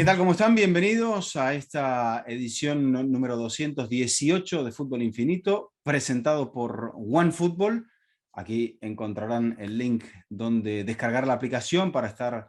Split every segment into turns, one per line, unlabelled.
tal? ¿Cómo están? Bienvenidos a esta edición número 218 de Fútbol Infinito, presentado por OneFootball. Aquí encontrarán el link donde descargar la aplicación para estar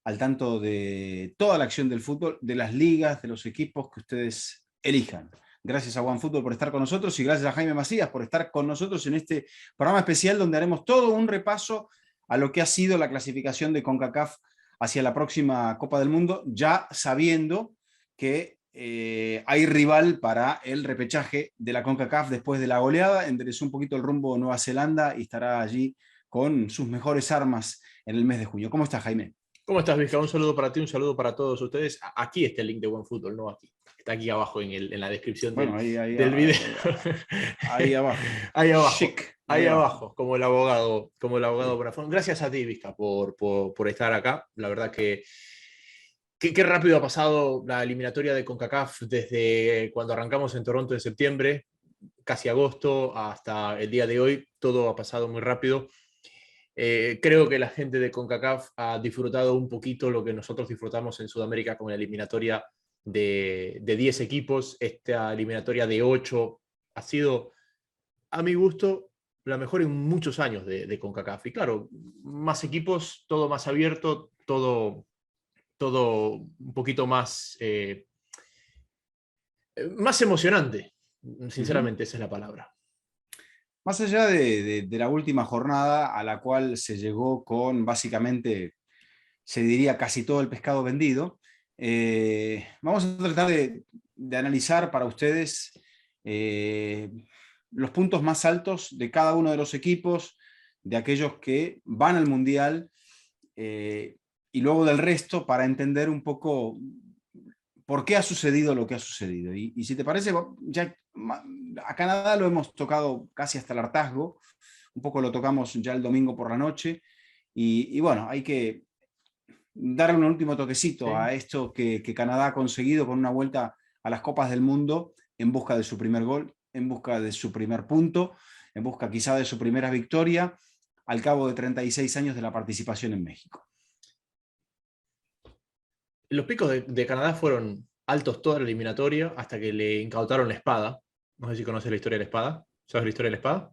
al tanto de toda la acción del fútbol, de las ligas, de los equipos que ustedes elijan. Gracias a OneFootball por estar con nosotros y gracias a Jaime Macías por estar con nosotros en este programa especial donde haremos todo un repaso a lo que ha sido la clasificación de CONCACAF hacia la próxima Copa del Mundo, ya sabiendo que hay rival para el repechaje de la CONCACAF después de la goleada. Enderezó un poquito el rumbo Nueva Zelanda y estará allí con sus mejores armas en el mes de junio. ¿Cómo estás, Jaime?
¿Cómo estás, Vizca? Un saludo para ti, un saludo para todos ustedes. Aquí está el link de OneFootball, no aquí. Está aquí abajo en la descripción
bueno,
del video.
Ahí abajo.
Ahí abajo.
Chic.
Ahí abajo, como el abogado Bonafón. Gracias a ti, Vizca, por estar acá. La verdad que qué rápido ha pasado la eliminatoria de CONCACAF desde cuando arrancamos en Toronto en septiembre, casi agosto, hasta el día de hoy. Todo ha pasado muy rápido. Creo que la gente de CONCACAF ha disfrutado un poquito lo que nosotros disfrutamos en Sudamérica con la eliminatoria de 10 equipos. Esta eliminatoria de 8 ha sido, a mi gusto, la mejor en muchos años de CONCACAF. Y claro, más equipos, todo más abierto, todo un poquito más emocionante. Sinceramente, esa es la palabra.
Más allá de la última jornada a la cual se llegó con básicamente, se diría, casi todo el pescado vendido, vamos a tratar de analizar para ustedes los puntos más altos de cada uno de los equipos, de aquellos que van al Mundial y luego del resto para entender un poco por qué ha sucedido lo que ha sucedido. Y si te parece, ya a Canadá lo hemos tocado casi hasta el hartazgo, un poco lo tocamos ya el domingo por la noche, y bueno, hay que darle un último toquecito a esto que Canadá ha conseguido con una vuelta a las Copas del Mundo en busca de su primer gol, en busca de su primer punto, en busca quizá de su primera victoria, al cabo de 36 años de la participación en México.
Los picos de Canadá fueron altos toda la eliminatoria hasta que le incautaron la espada. No sé si conoces la historia de la espada. ¿Sabes la historia de la espada?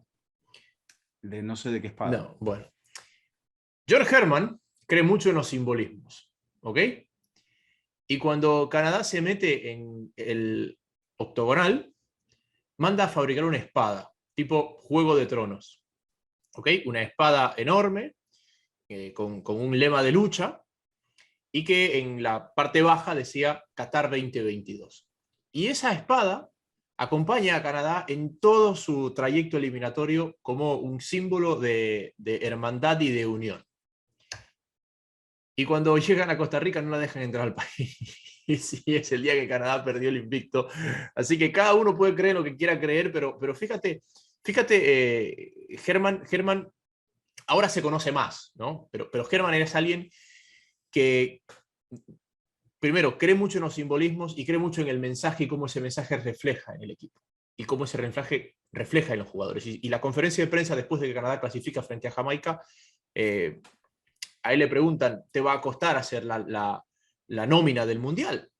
No sé de qué espada.
No, bueno. George Herman cree mucho en los simbolismos, ¿ok? Y cuando Canadá se mete en el octogonal, manda a fabricar una espada, tipo Juego de Tronos, ¿ok? Una espada enorme, con un lema de lucha, y que en la parte baja decía Qatar 2022. Y esa espada acompaña a Canadá en todo su trayecto eliminatorio como un símbolo de hermandad y de unión. Y cuando llegan a Costa Rica no la dejan entrar al país. Y sí, es el día que Canadá perdió el invicto. Así que cada uno puede creer lo que quiera creer, pero fíjate, Herman ahora se conoce más, ¿no? Pero Herman es alguien que, primero, cree mucho en los simbolismos y cree mucho en el mensaje y cómo ese mensaje refleja en el equipo y cómo ese mensaje refleja en los jugadores. Y la conferencia de prensa después de que Canadá clasifica frente a Jamaica, a él le preguntan, ¿te va a costar hacer la nómina del Mundial?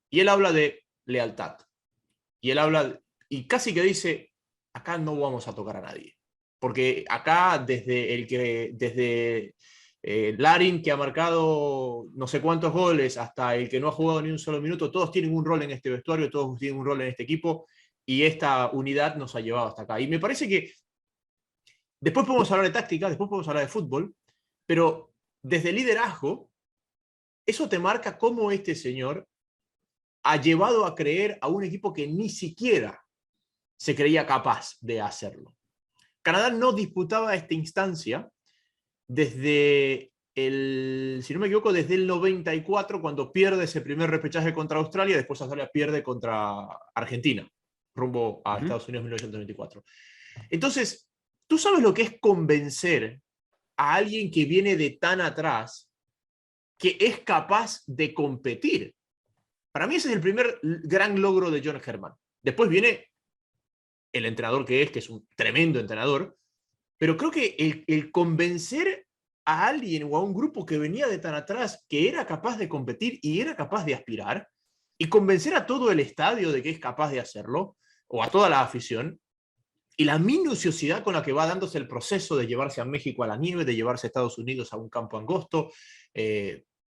Y él habla de lealtad. Y él habla, y casi que dice, acá no vamos a tocar a nadie. Porque acá, desde Larin, que ha marcado no sé cuántos goles, hasta el que no ha jugado ni un solo minuto, todos tienen un rol en este vestuario, todos tienen un rol en este equipo, y esta unidad nos ha llevado hasta acá. Y me parece que después podemos hablar de táctica, después podemos hablar de fútbol, pero desde el liderazgo, eso te marca cómo este señor ha llevado a creer a un equipo que ni siquiera se creía capaz de hacerlo. Canadá no disputaba esta instancia desde si no me equivoco, desde el 94, cuando pierde ese primer repechaje contra Australia, después Australia pierde contra Argentina, rumbo a Estados Unidos en 1994. Entonces, ¿tú sabes lo que es convencer a alguien que viene de tan atrás que es capaz de competir? Para mí ese es el primer gran logro de John Herman. Después viene el entrenador que es un tremendo entrenador, pero creo que el convencer a alguien o a un grupo que venía de tan atrás, que era capaz de competir y era capaz de aspirar, y convencer a todo el estadio de que es capaz de hacerlo, o a toda la afición, y la minuciosidad con la que va dándose el proceso de llevarse a México a la nieve, de llevarse a Estados Unidos a un campo angosto,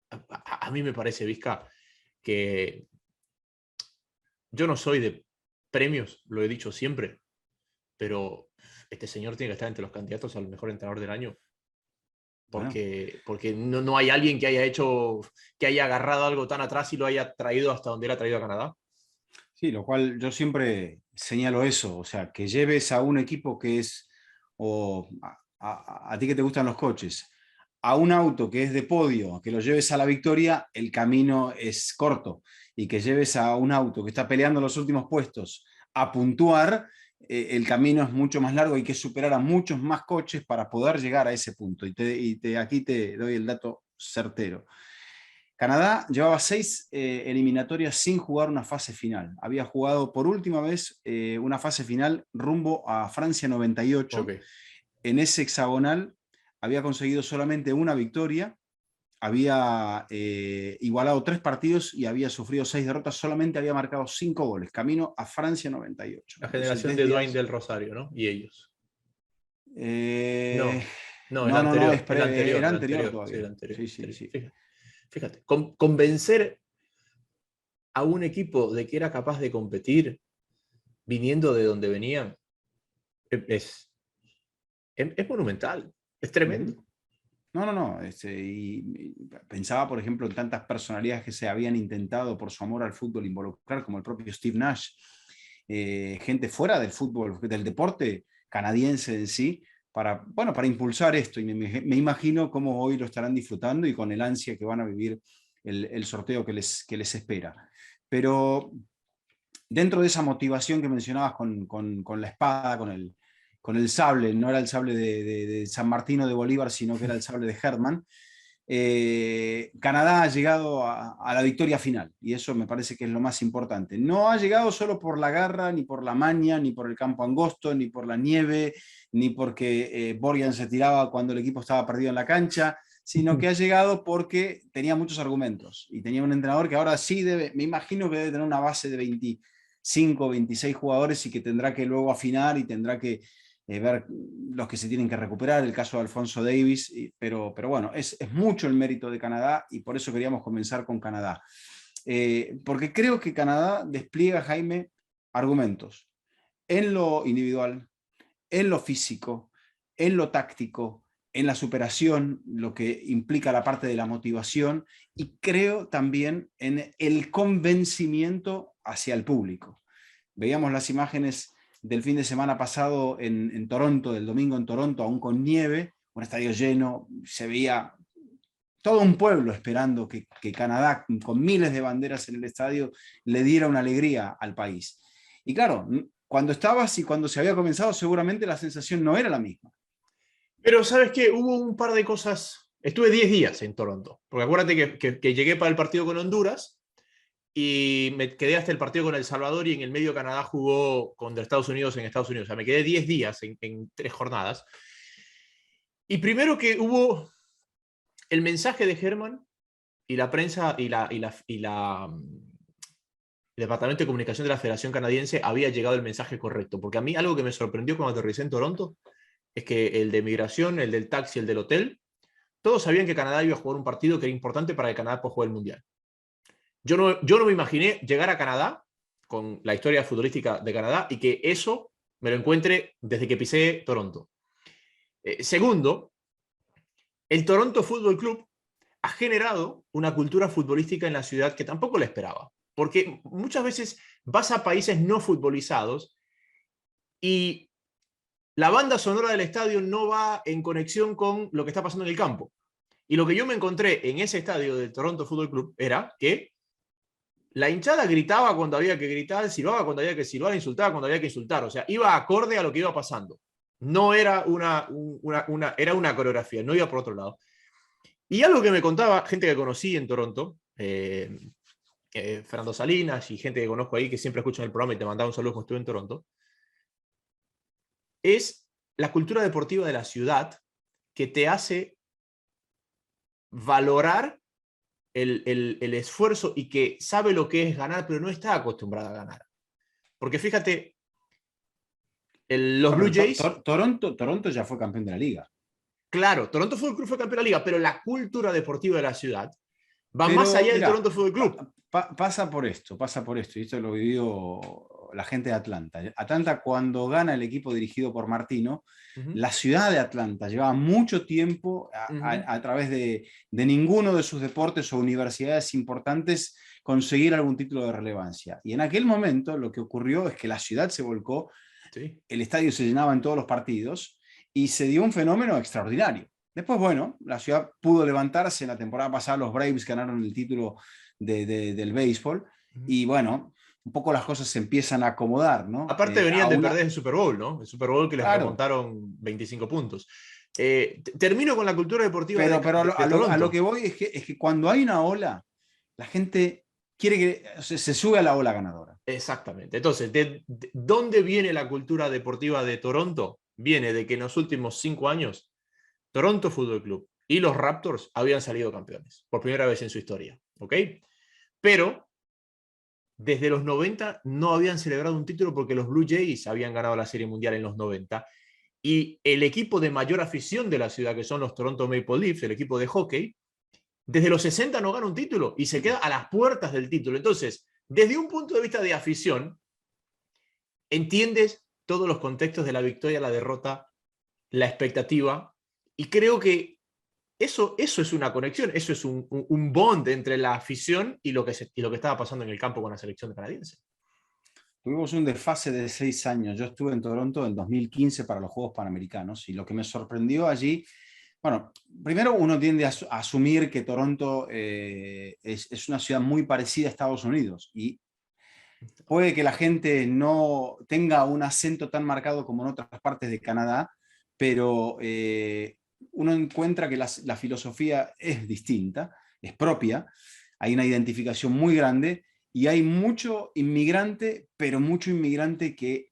a mí me parece, Vizca, que yo no soy de premios, lo he dicho siempre, pero este señor tiene que estar entre los candidatos al mejor entrenador del año. Porque no hay alguien que haya agarrado algo tan atrás y lo haya traído hasta donde él ha traído a Canadá.
Sí, lo cual yo siempre señalo eso, o sea, que lleves a un equipo que es, o a ti que te gustan los coches, a un auto que es de podio, que lo lleves a la victoria, el camino es corto, y que lleves a un auto que está peleando los últimos puestos a puntuar, el camino es mucho más largo, hay que superar a muchos más coches para poder llegar a ese punto, aquí te doy el dato certero. Canadá llevaba 6 eliminatorias sin jugar una fase final. Había jugado por última vez una fase final rumbo a Francia 98.
Okay.
En ese hexagonal había conseguido solamente una victoria, había igualado 3 partidos y había sufrido 6 derrotas, solamente había marcado 5 goles, camino a Francia 98.
La
Entonces,
generación de Dwayne del Rosario, ¿no? Y ellos.
Eh,
No, el
no, no, no,
anterior, el anterior,
era
el
anterior
anterior, sí, el
todavía.
anterior.
Sí, sí, sí.
Fíjate, convencer a un equipo de que era capaz de competir viniendo de donde venían es monumental, es tremendo.
No, no, no. Y pensaba, por ejemplo, en tantas personalidades que se habían intentado por su amor al fútbol involucrar, como el propio Steve Nash, gente fuera del fútbol, del deporte canadiense en sí, bueno, para impulsar esto. Y me imagino cómo hoy lo estarán disfrutando y con el ansia que van a vivir el sorteo que les espera. Pero dentro de esa motivación que mencionabas con la espada, con el sable, no era el sable de San Martino de Bolívar, sino que era el sable de Herman, Canadá ha llegado a la victoria final, y eso me parece que es lo más importante. No ha llegado solo por la garra, ni por la maña, ni por el campo angosto, ni por la nieve, ni porque Borjan se tiraba cuando el equipo estaba perdido en la cancha, sino que ha llegado porque tenía muchos argumentos y tenía un entrenador que ahora sí me imagino que debe tener una base de 25, 26 jugadores y que tendrá que luego afinar y tendrá que ver los que se tienen que recuperar, el caso de Alfonso Davies, pero bueno, es mucho el mérito de Canadá y por eso queríamos comenzar con Canadá. Porque creo que Canadá despliega, Jaime, argumentos en lo individual, en lo físico, en lo táctico, en la superación, lo que implica la parte de la motivación, y creo también en el convencimiento hacia el público. Veíamos las imágenes del fin de semana pasado en Toronto, del domingo en Toronto, aún con nieve, un estadio lleno, se veía todo un pueblo esperando que Canadá, con miles de banderas en el estadio, le diera una alegría al país. Y claro, cuando estabas y cuando se había comenzado, seguramente la sensación no era la misma.
Pero ¿sabes qué? Hubo un par de cosas. Estuve 10 días en Toronto, porque acuérdate que llegué para el partido con Honduras y me quedé hasta el partido con El Salvador y en el medio Canadá jugó contra Estados Unidos en Estados Unidos. O sea, me quedé 10 días en 3 jornadas. Y primero que hubo el mensaje de Herman y la prensa el Departamento de Comunicación de la Federación Canadiense había llegado el mensaje correcto. Porque a mí algo que me sorprendió cuando aterricé en Toronto es que el de migración, el del taxi, el del hotel, todos sabían que Canadá iba a jugar un partido que era importante para que Canadá pueda jugar el Mundial. Yo no me imaginé llegar a Canadá con la historia futbolística de Canadá y que eso me lo encuentre desde que pisé Toronto. Segundo, el Toronto Football Club ha generado una cultura futbolística en la ciudad que tampoco la esperaba. Porque muchas veces vas a países no futbolizados y la banda sonora del estadio no va en conexión con lo que está pasando en el campo. Y lo que yo me encontré en ese estadio del Toronto Football Club era que la hinchada gritaba cuando había que gritar, silbaba cuando había que silbar, insultaba cuando había que insultar. O sea, iba acorde a lo que iba pasando. No era era una coreografía, no iba por otro lado. Y algo que me contaba gente que conocí en Toronto, Fernando Salinas y gente que conozco ahí que siempre escuchan el programa y te mandaba un saludo cuando estuve en Toronto, es la cultura deportiva de la ciudad que te hace valorar el esfuerzo y que sabe lo que es ganar, pero no está acostumbrada a ganar. Porque fíjate, los Blue Jays...
Toronto ya fue campeón de la liga.
Claro, Toronto Fútbol Club fue campeón de la liga, pero la cultura deportiva de la ciudad va
Pero,
más allá del
mira,
Toronto Fútbol Club.
pasa por esto, y esto lo vivió la gente de Atlanta. Atlanta, cuando gana el equipo dirigido por Martino, la ciudad de Atlanta llevaba mucho tiempo a través de ninguno de sus deportes o universidades importantes conseguir algún título de relevancia. Y en aquel momento lo que ocurrió es que la ciudad se volcó,
Sí.
el estadio se llenaba en todos los partidos y se dio un fenómeno extraordinario. Después, bueno, la ciudad pudo levantarse. En la temporada pasada los Braves ganaron el título del béisbol y bueno, un poco las cosas se empiezan a acomodar, ¿no?
Aparte venían de perder el Super Bowl, ¿no? El Super Bowl que les remontaron 25 puntos. Termino con la cultura deportiva de Toronto.
A lo que voy es que cuando hay una ola, la gente quiere que se sube a la ola ganadora.
Exactamente. Entonces, ¿de dónde viene la cultura deportiva de Toronto? Viene de que en los últimos 5 años Toronto Fútbol Club y los Raptors habían salido campeones por primera vez en su historia, ¿ok? Pero desde los 90 no habían celebrado un título porque los Blue Jays habían ganado la Serie Mundial en los 90 y el equipo de mayor afición de la ciudad, que son los Toronto Maple Leafs, el equipo de hockey, desde los 60 no gana un título y se queda a las puertas del título. Entonces, desde un punto de vista de afición, entiendes todos los contextos de la victoria, la derrota, la expectativa, y creo que eso es una conexión, eso es un bond entre la afición y lo que estaba pasando en el campo con la selección canadiense.
Tuvimos un desfase de 6 años. Yo estuve en Toronto en 2015 para los Juegos Panamericanos y lo que me sorprendió allí, bueno, primero uno tiende a asumir que Toronto es una ciudad muy parecida a Estados Unidos y puede que la gente no tenga un acento tan marcado como en otras partes de Canadá, pero uno encuentra que la filosofía es distinta, es propia, hay una identificación muy grande y hay mucho inmigrante, pero mucho inmigrante que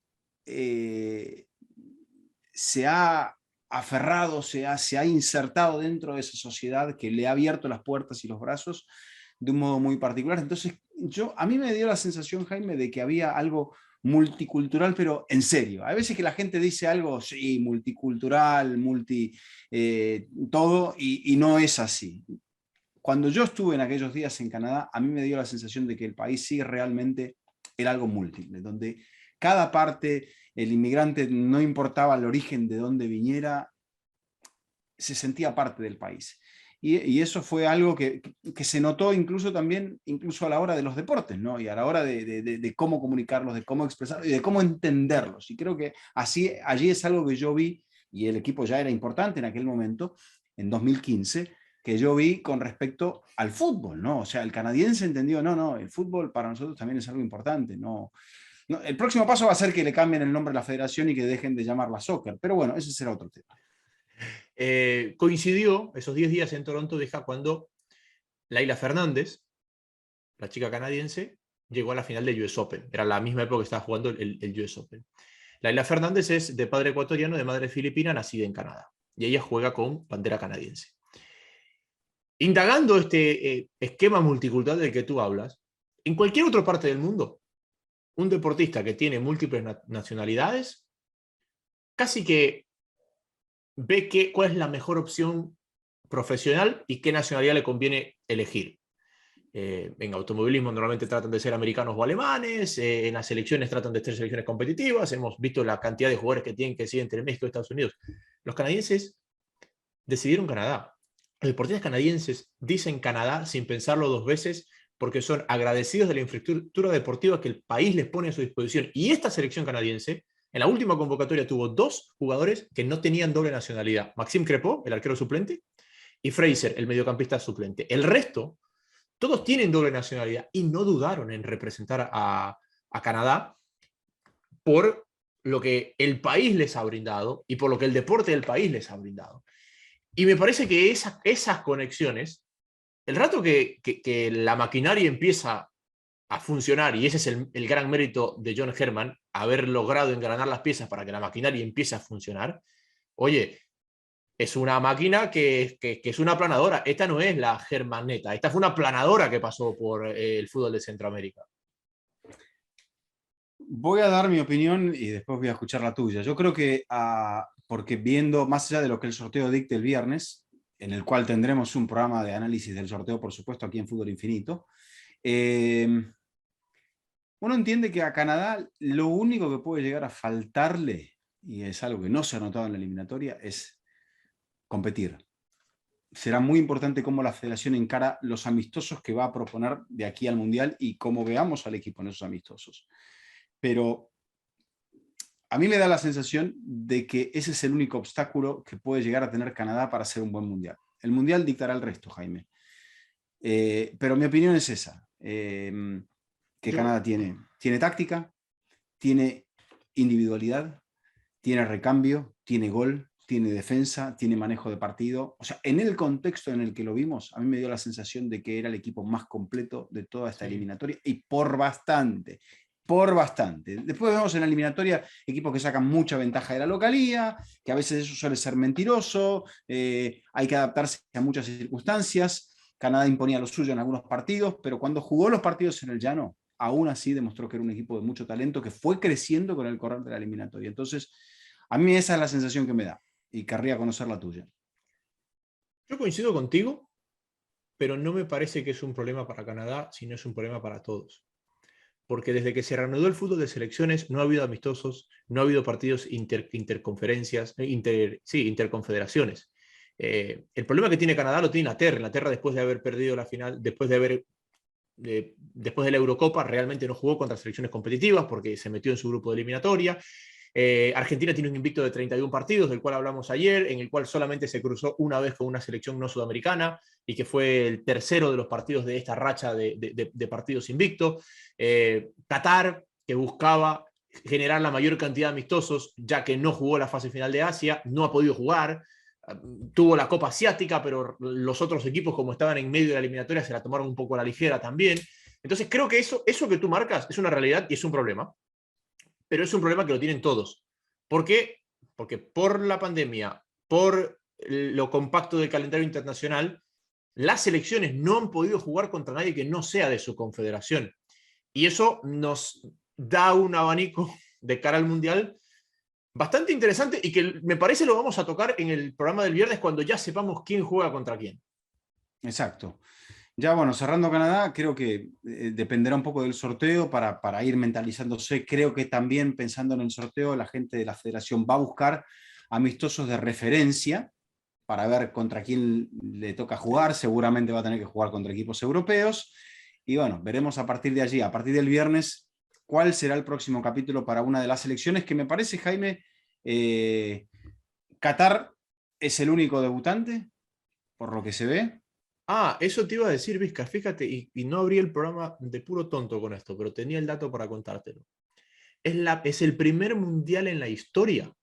se ha aferrado, se ha insertado dentro de esa sociedad que le ha abierto las puertas y los brazos de un modo muy particular. Entonces, a mí me dio la sensación, Jaime, de que había algo multicultural, pero en serio. Hay veces que la gente dice algo, sí, multicultural, todo, y no es así. Cuando yo estuve en aquellos días en Canadá, a mí me dio la sensación de que el país sí realmente era algo múltiple, donde cada parte, el inmigrante, no importaba el origen de dónde viniera, se sentía parte del país. Y eso fue algo que se notó incluso también, incluso a la hora de los deportes, ¿no? Y a la hora de cómo comunicarlos, de cómo expresarlos y de cómo entenderlos. Y creo que allí es algo que yo vi, y el equipo ya era importante en aquel momento, en 2015, que yo vi con respecto al fútbol, ¿no? O sea, el canadiense entendió, no, el fútbol para nosotros también es algo importante, no. El próximo paso va a ser que le cambien el nombre a la federación y que dejen de llamarla soccer, pero bueno, ese será otro tema.
Coincidió esos 10 días en Toronto, deja cuando Laila Fernández, la chica canadiense, llegó a la final del US Open. Era la misma época que estaba jugando el US Open. Laila Fernández es de padre ecuatoriano, de madre filipina, nacida en Canadá. Y ella juega con bandera canadiense. Indagando este esquema multicultural del que tú hablas, en cualquier otra parte del mundo, un deportista que tiene múltiples nacionalidades, casi que ve cuál es la mejor opción profesional y qué nacionalidad le conviene elegir. En automovilismo normalmente tratan de ser americanos o alemanes, en las selecciones tratan de ser selecciones competitivas, hemos visto la cantidad de jugadores que tienen que decidir entre México y Estados Unidos. Los canadienses decidieron Canadá. Los deportistas canadienses dicen Canadá sin pensarlo 2 veces porque son agradecidos de la infraestructura deportiva que el país les pone a su disposición. Y esta selección canadiense, en la última convocatoria, tuvo 2 jugadores que no tenían doble nacionalidad. Maxime Crépeau, el arquero suplente, y Fraser, el mediocampista suplente. El resto, todos tienen doble nacionalidad y no dudaron en representar a Canadá por lo que el país les ha brindado y por lo que el deporte del país les ha brindado. Y me parece que esas conexiones, el rato que la maquinaria empieza a funcionar, y ese es el gran mérito de John Herman, haber logrado engranar las piezas para que la maquinaria empiece a funcionar, oye, es una máquina que es una planadora. Esta no es la Germaneta, esta fue una planadora que pasó por el fútbol de Centroamérica.
Voy a dar mi opinión y después voy a escuchar la tuya. Yo creo que, porque viendo más allá de lo que el sorteo dicte el viernes, en el cual tendremos un programa de análisis del sorteo, por supuesto, aquí en Fútbol Infinito, uno entiende que a Canadá lo único que puede llegar a faltarle, y es algo que no se ha notado en la eliminatoria, es competir. Será muy importante cómo la federación encara los amistosos que va a proponer de aquí al Mundial y cómo veamos al equipo en esos amistosos. Pero a mí me da la sensación de que ese es el único obstáculo que puede llegar a tener Canadá para hacer un buen Mundial. El Mundial dictará el resto, Jaime. Pero mi opinión es esa, que Canadá tiene táctica, tiene individualidad, tiene recambio, tiene gol, tiene defensa, tiene manejo de partido. O sea, en el contexto en el que lo vimos, a mí me dio la sensación de que era el equipo más completo de toda esta eliminatoria y por bastante. Por bastante. Después vemos en la eliminatoria equipos que sacan mucha ventaja de la localía, que a veces eso suele ser mentiroso, hay que adaptarse a muchas circunstancias. Canadá imponía lo suyo en algunos partidos, pero cuando jugó los partidos en el llano, aún así demostró que era un equipo de mucho talento que fue creciendo con el correr de la eliminatoria. Entonces, a mí esa es la sensación que me da y querría conocer la tuya.
Yo coincido contigo, pero no me parece que es un problema para Canadá, sino es un problema para todos. Porque desde que se reanudó el fútbol de selecciones no ha habido amistosos, no ha habido partidos interconferencias, interconfederaciones. El problema que tiene Canadá lo tiene Inglaterra. Inglaterra, después de haber perdido la final, después de la Eurocopa, realmente no jugó contra selecciones competitivas porque se metió en su grupo de eliminatoria. Argentina tiene un invicto de 31 partidos, del cual hablamos ayer, en el cual solamente se cruzó una vez con una selección no sudamericana y que fue el tercero de los partidos de esta racha de partidos invictos. Qatar, que buscaba generar la mayor cantidad de amistosos, ya que no jugó la fase final de Asia, no ha podido jugar. Tuvo la Copa Asiática, pero los otros equipos, como estaban en medio de la eliminatoria, se la tomaron un poco a la ligera también. Entonces creo que eso que tú marcas es una realidad y es un problema, pero es un problema que lo tienen todos. ¿Por qué? Porque por la pandemia, por lo compacto del calendario internacional, las selecciones no han podido jugar contra nadie que no sea de su confederación. Y eso nos da un abanico de cara al Mundial bastante interesante y que me parece lo vamos a tocar en el programa del viernes cuando ya sepamos quién juega contra quién.
Exacto. Ya bueno, cerrando Canadá, creo que dependerá un poco del sorteo para ir mentalizándose. Creo que también pensando en el sorteo, la gente de la federación va a buscar amistosos de referencia para ver contra quién le toca jugar. Seguramente va a tener que jugar contra equipos europeos. Y bueno, veremos a partir de allí, a partir del viernes, cuál será el próximo capítulo para una de las selecciones que me parece, Jaime, Qatar es el único debutante, por lo que se ve.
Eso te iba a decir, Vizca, fíjate, y no abrí el programa de puro tonto con esto, pero tenía el dato para contártelo. Es el primer mundial en la historia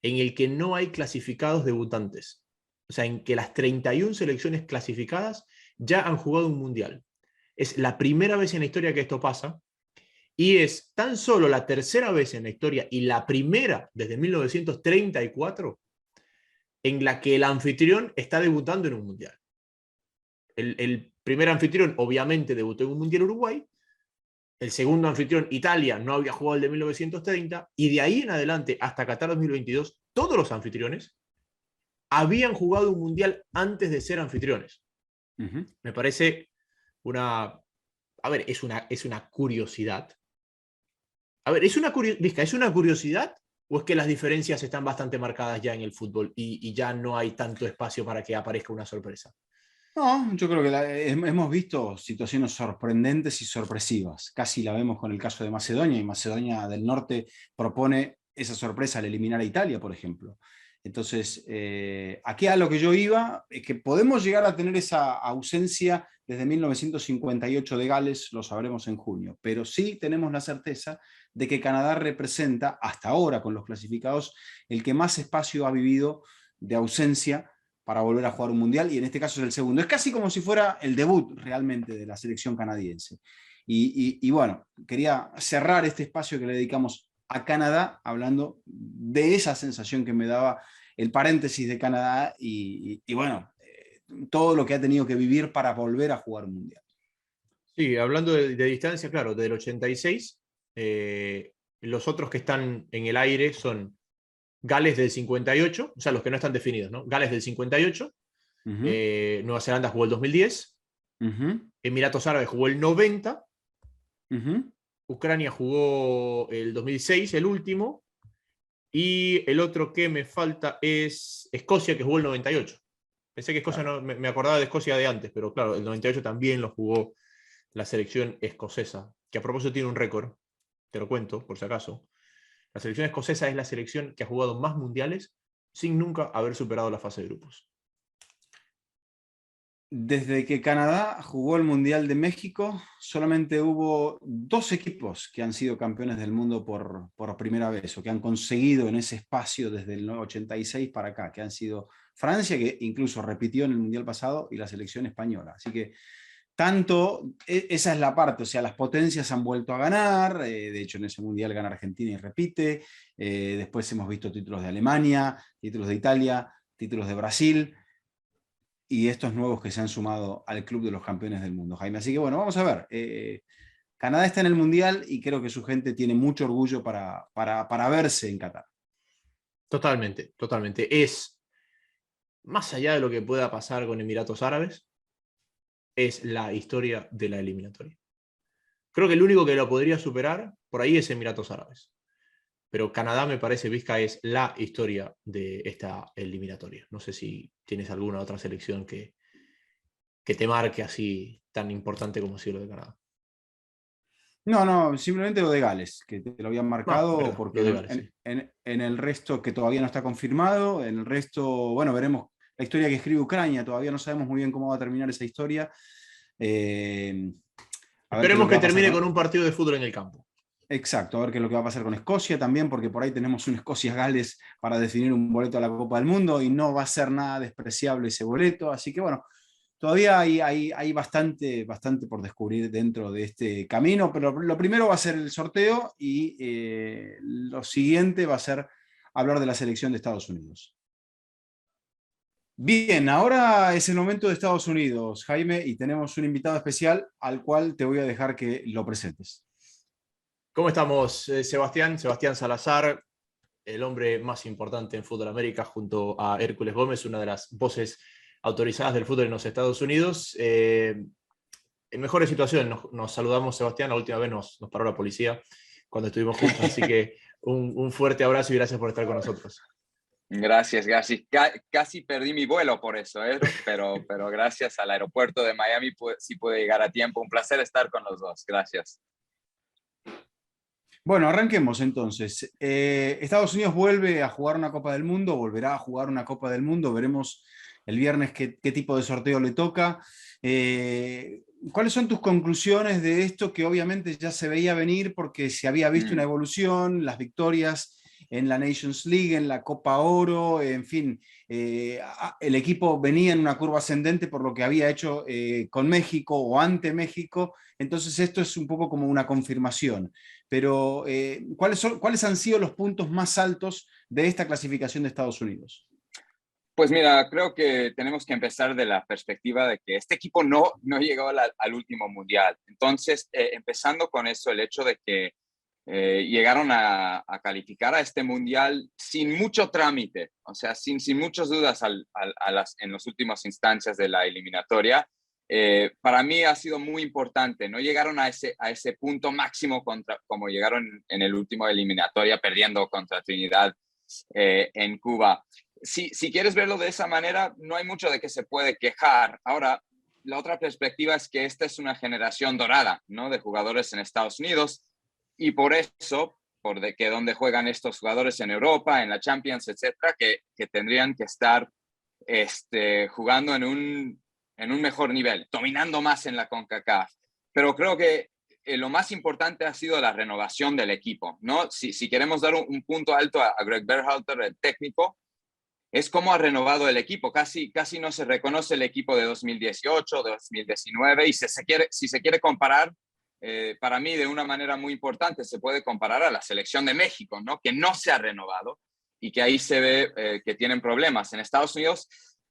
en el que no hay clasificados debutantes. O sea, en que las 31 selecciones clasificadas ya han jugado un mundial. Es la primera vez en la historia que esto pasa y es tan solo la tercera vez en la historia y la primera desde 1934 en la que el anfitrión está debutando en un mundial. El primer anfitrión obviamente debutó en un mundial Uruguay, el segundo anfitrión, Italia, no había jugado el de 1930, y de ahí en adelante, hasta Qatar 2022, todos los anfitriones habían jugado un mundial antes de ser anfitriones. Me parece una... A ver, es una curiosidad. A ver, ¿es una curiosidad o es que las diferencias están bastante marcadas ya en el fútbol y ya no hay tanto espacio para que aparezca una sorpresa?
No, yo creo que hemos visto situaciones sorprendentes y sorpresivas. Casi la vemos con el caso de Macedonia, y Macedonia del Norte propone esa sorpresa al eliminar a Italia, por ejemplo. Entonces, aquí a lo que yo iba es que podemos llegar a tener esa ausencia desde 1958 de Gales, lo sabremos en junio, pero sí tenemos la certeza de que Canadá representa, hasta ahora con los clasificados, el que más espacio ha vivido de ausencia para volver a jugar un mundial, y en este caso es el segundo. Es casi como si fuera el debut realmente de la selección canadiense. Y bueno, quería cerrar este espacio que le dedicamos a Canadá hablando de esa sensación que me daba el paréntesis de Canadá y bueno, todo lo que ha tenido que vivir para volver a jugar un mundial.
Sí, hablando de distancia, claro, del 86, los otros que están en el aire son Gales del 58, o sea, los que no están definidos, ¿no? Gales del 58, Nueva Zelanda jugó el 2010, Emiratos Árabes jugó el 90, Ucrania jugó el 2006, el último, y el otro que me falta es Escocia, que jugó el 98. Pensé que Escocia no, me acordaba de Escocia de antes, pero claro, el 98 también lo jugó la selección escocesa, que a propósito tiene un récord, te lo cuento por si acaso. La selección escocesa es la selección que ha jugado más mundiales sin nunca haber superado la fase de grupos.
Desde que Canadá jugó el Mundial de México, solamente hubo 2 equipos que han sido campeones del mundo por primera vez, o que han conseguido en ese espacio desde el 86 para acá, que han sido Francia, que incluso repitió en el Mundial pasado, y la selección española. Así que tanto, esa es la parte, o sea, las potencias han vuelto a ganar, de hecho en ese Mundial gana Argentina y repite, después hemos visto títulos de Alemania, títulos de Italia, títulos de Brasil, y estos nuevos que se han sumado al Club de los Campeones del Mundo, Jaime. Así que bueno, vamos a ver. Canadá está en el Mundial y creo que su gente tiene mucho orgullo para verse en Qatar.
Totalmente, totalmente. Es, más allá de lo que pueda pasar con Emiratos Árabes, es la historia de la eliminatoria. Creo que el único que lo podría superar por ahí es Emiratos Árabes. Pero Canadá, me parece, Vizca, es la historia de esta eliminatoria. No sé si tienes alguna otra selección que te marque así tan importante como ha sido lo de Canadá.
No, simplemente lo de Gales, que te lo habían marcado,
Verdad,
porque
lo de Gales, sí.
en el resto que todavía no está confirmado, en el resto, bueno, veremos la historia que escribe Ucrania, todavía no sabemos muy bien cómo va a terminar esa historia. A ver qué es lo
Esperemos
que va
que
a pasar
termine con un partido de fútbol en el campo.
Exacto, a ver qué es lo que va a pasar con Escocia también, porque por ahí tenemos un Escocia-Gales para definir un boleto a la Copa del Mundo y no va a ser nada despreciable ese boleto, así que bueno, todavía hay bastante por descubrir dentro de este camino, pero lo primero va a ser el sorteo y lo siguiente va a ser hablar de la selección de Estados Unidos. Bien, ahora es el momento de Estados Unidos, Jaime, y tenemos un invitado especial al cual te voy a dejar que lo presentes.
¿Cómo estamos, Sebastián? Sebastián Salazar, el hombre más importante en Fútbol América, junto a Hércules Gómez, una de las voces autorizadas del fútbol en los Estados Unidos. En mejores situaciones nos saludamos, Sebastián. La última vez nos paró la policía cuando estuvimos juntos, así que un fuerte abrazo y gracias por estar con nosotros.
Gracias. Casi perdí mi vuelo por eso, pero gracias al aeropuerto de Miami sí pude llegar a tiempo. Un placer estar con los dos. Gracias.
Bueno, arranquemos entonces. Estados Unidos vuelve a jugar una Copa del Mundo, volverá a jugar una Copa del Mundo, veremos el viernes qué tipo de sorteo le toca. ¿Cuáles son tus conclusiones de esto que obviamente ya se veía venir porque se había visto una evolución, las victorias en la Nations League, en la Copa Oro, en fin, el equipo venía en una curva ascendente por lo que había hecho con México o ante México, entonces esto es un poco como una confirmación. Pero, ¿cuáles han sido los puntos más altos de esta clasificación de Estados Unidos?
Pues mira, creo que tenemos que empezar de la perspectiva de que este equipo no llegó al último mundial. Entonces, empezando con eso, el hecho de que llegaron a calificar a este mundial sin mucho trámite, o sea, sin muchas dudas en las últimas instancias de la eliminatoria, para mí ha sido muy importante. No llegaron a ese punto máximo como llegaron en el último eliminatoria, perdiendo contra Trinidad en Cuba. Si quieres verlo de esa manera, no hay mucho de qué se puede quejar. Ahora, la otra perspectiva es que esta es una generación dorada, ¿no?, de jugadores en Estados Unidos, y por eso, donde juegan estos jugadores en Europa, en la Champions, etcétera, que tendrían que estar jugando en un mejor nivel, dominando más en la CONCACAF. Pero creo que lo más importante ha sido la renovación del equipo, ¿no? Si queremos dar un punto alto a Greg Berhalter, el técnico, es cómo ha renovado el equipo. Casi no se reconoce el equipo de 2018, de 2019, y si se quiere comparar, para mí de una manera muy importante se puede comparar a la selección de México, ¿no?, que no se ha renovado. y que ahí se ve que tienen problemas. En Estados Unidos,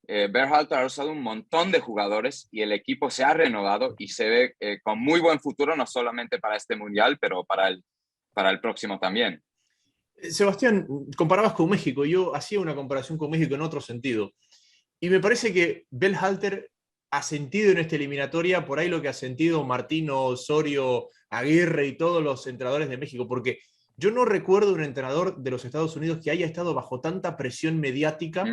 Berhalter ha usado un montón de jugadores y el equipo se ha renovado y se ve con muy buen futuro, no solamente para este mundial, pero para el próximo también.
Sebastián, comparabas con México. Yo hacía una comparación con México en otro sentido. Y me parece que Berhalter ha sentido en esta eliminatoria por ahí lo que ha sentido Martino, Osorio, Aguirre y todos los entrenadores de México, porque yo no recuerdo un entrenador de los Estados Unidos que haya estado bajo tanta presión mediática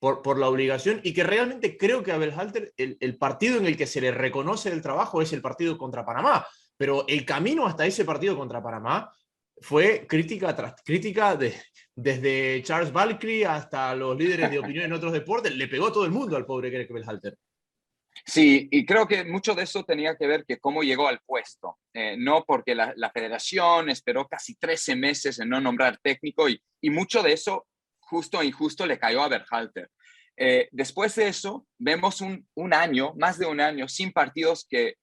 por la obligación, y que realmente creo que a Berhalter el partido en el que se le reconoce el trabajo es el partido contra Panamá, pero el camino hasta ese partido contra Panamá fue crítica tras crítica, desde Charles Barkley hasta los líderes de opinión en otros deportes. Le pegó todo el mundo al pobre Greg Berhalter.
Sí, y creo que mucho de eso tenía que ver que cómo llegó al puesto, no porque la federación esperó casi 13 meses en no nombrar técnico, y mucho de eso, justo e injusto, le cayó a Berhalter. Después de eso, vemos un año, más de un año, sin partidos que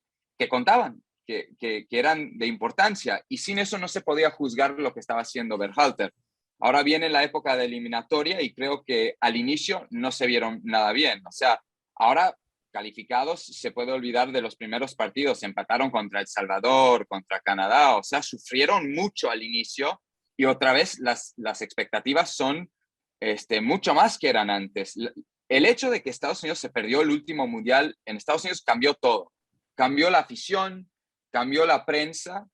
contaban, que eran de importancia, y sin eso no se podía juzgar lo que estaba haciendo Berhalter. Ahora viene la época de eliminatoria y creo que al inicio no se vieron nada bien. O sea, ahora calificados se puede olvidar de los primeros partidos. Empataron contra El Salvador, contra Canadá, o sea, sufrieron mucho al inicio y otra vez las expectativas son mucho más que eran antes. El hecho de que Estados Unidos se perdió el último mundial en Estados Unidos cambió todo. Cambió la afición, cambió la prensa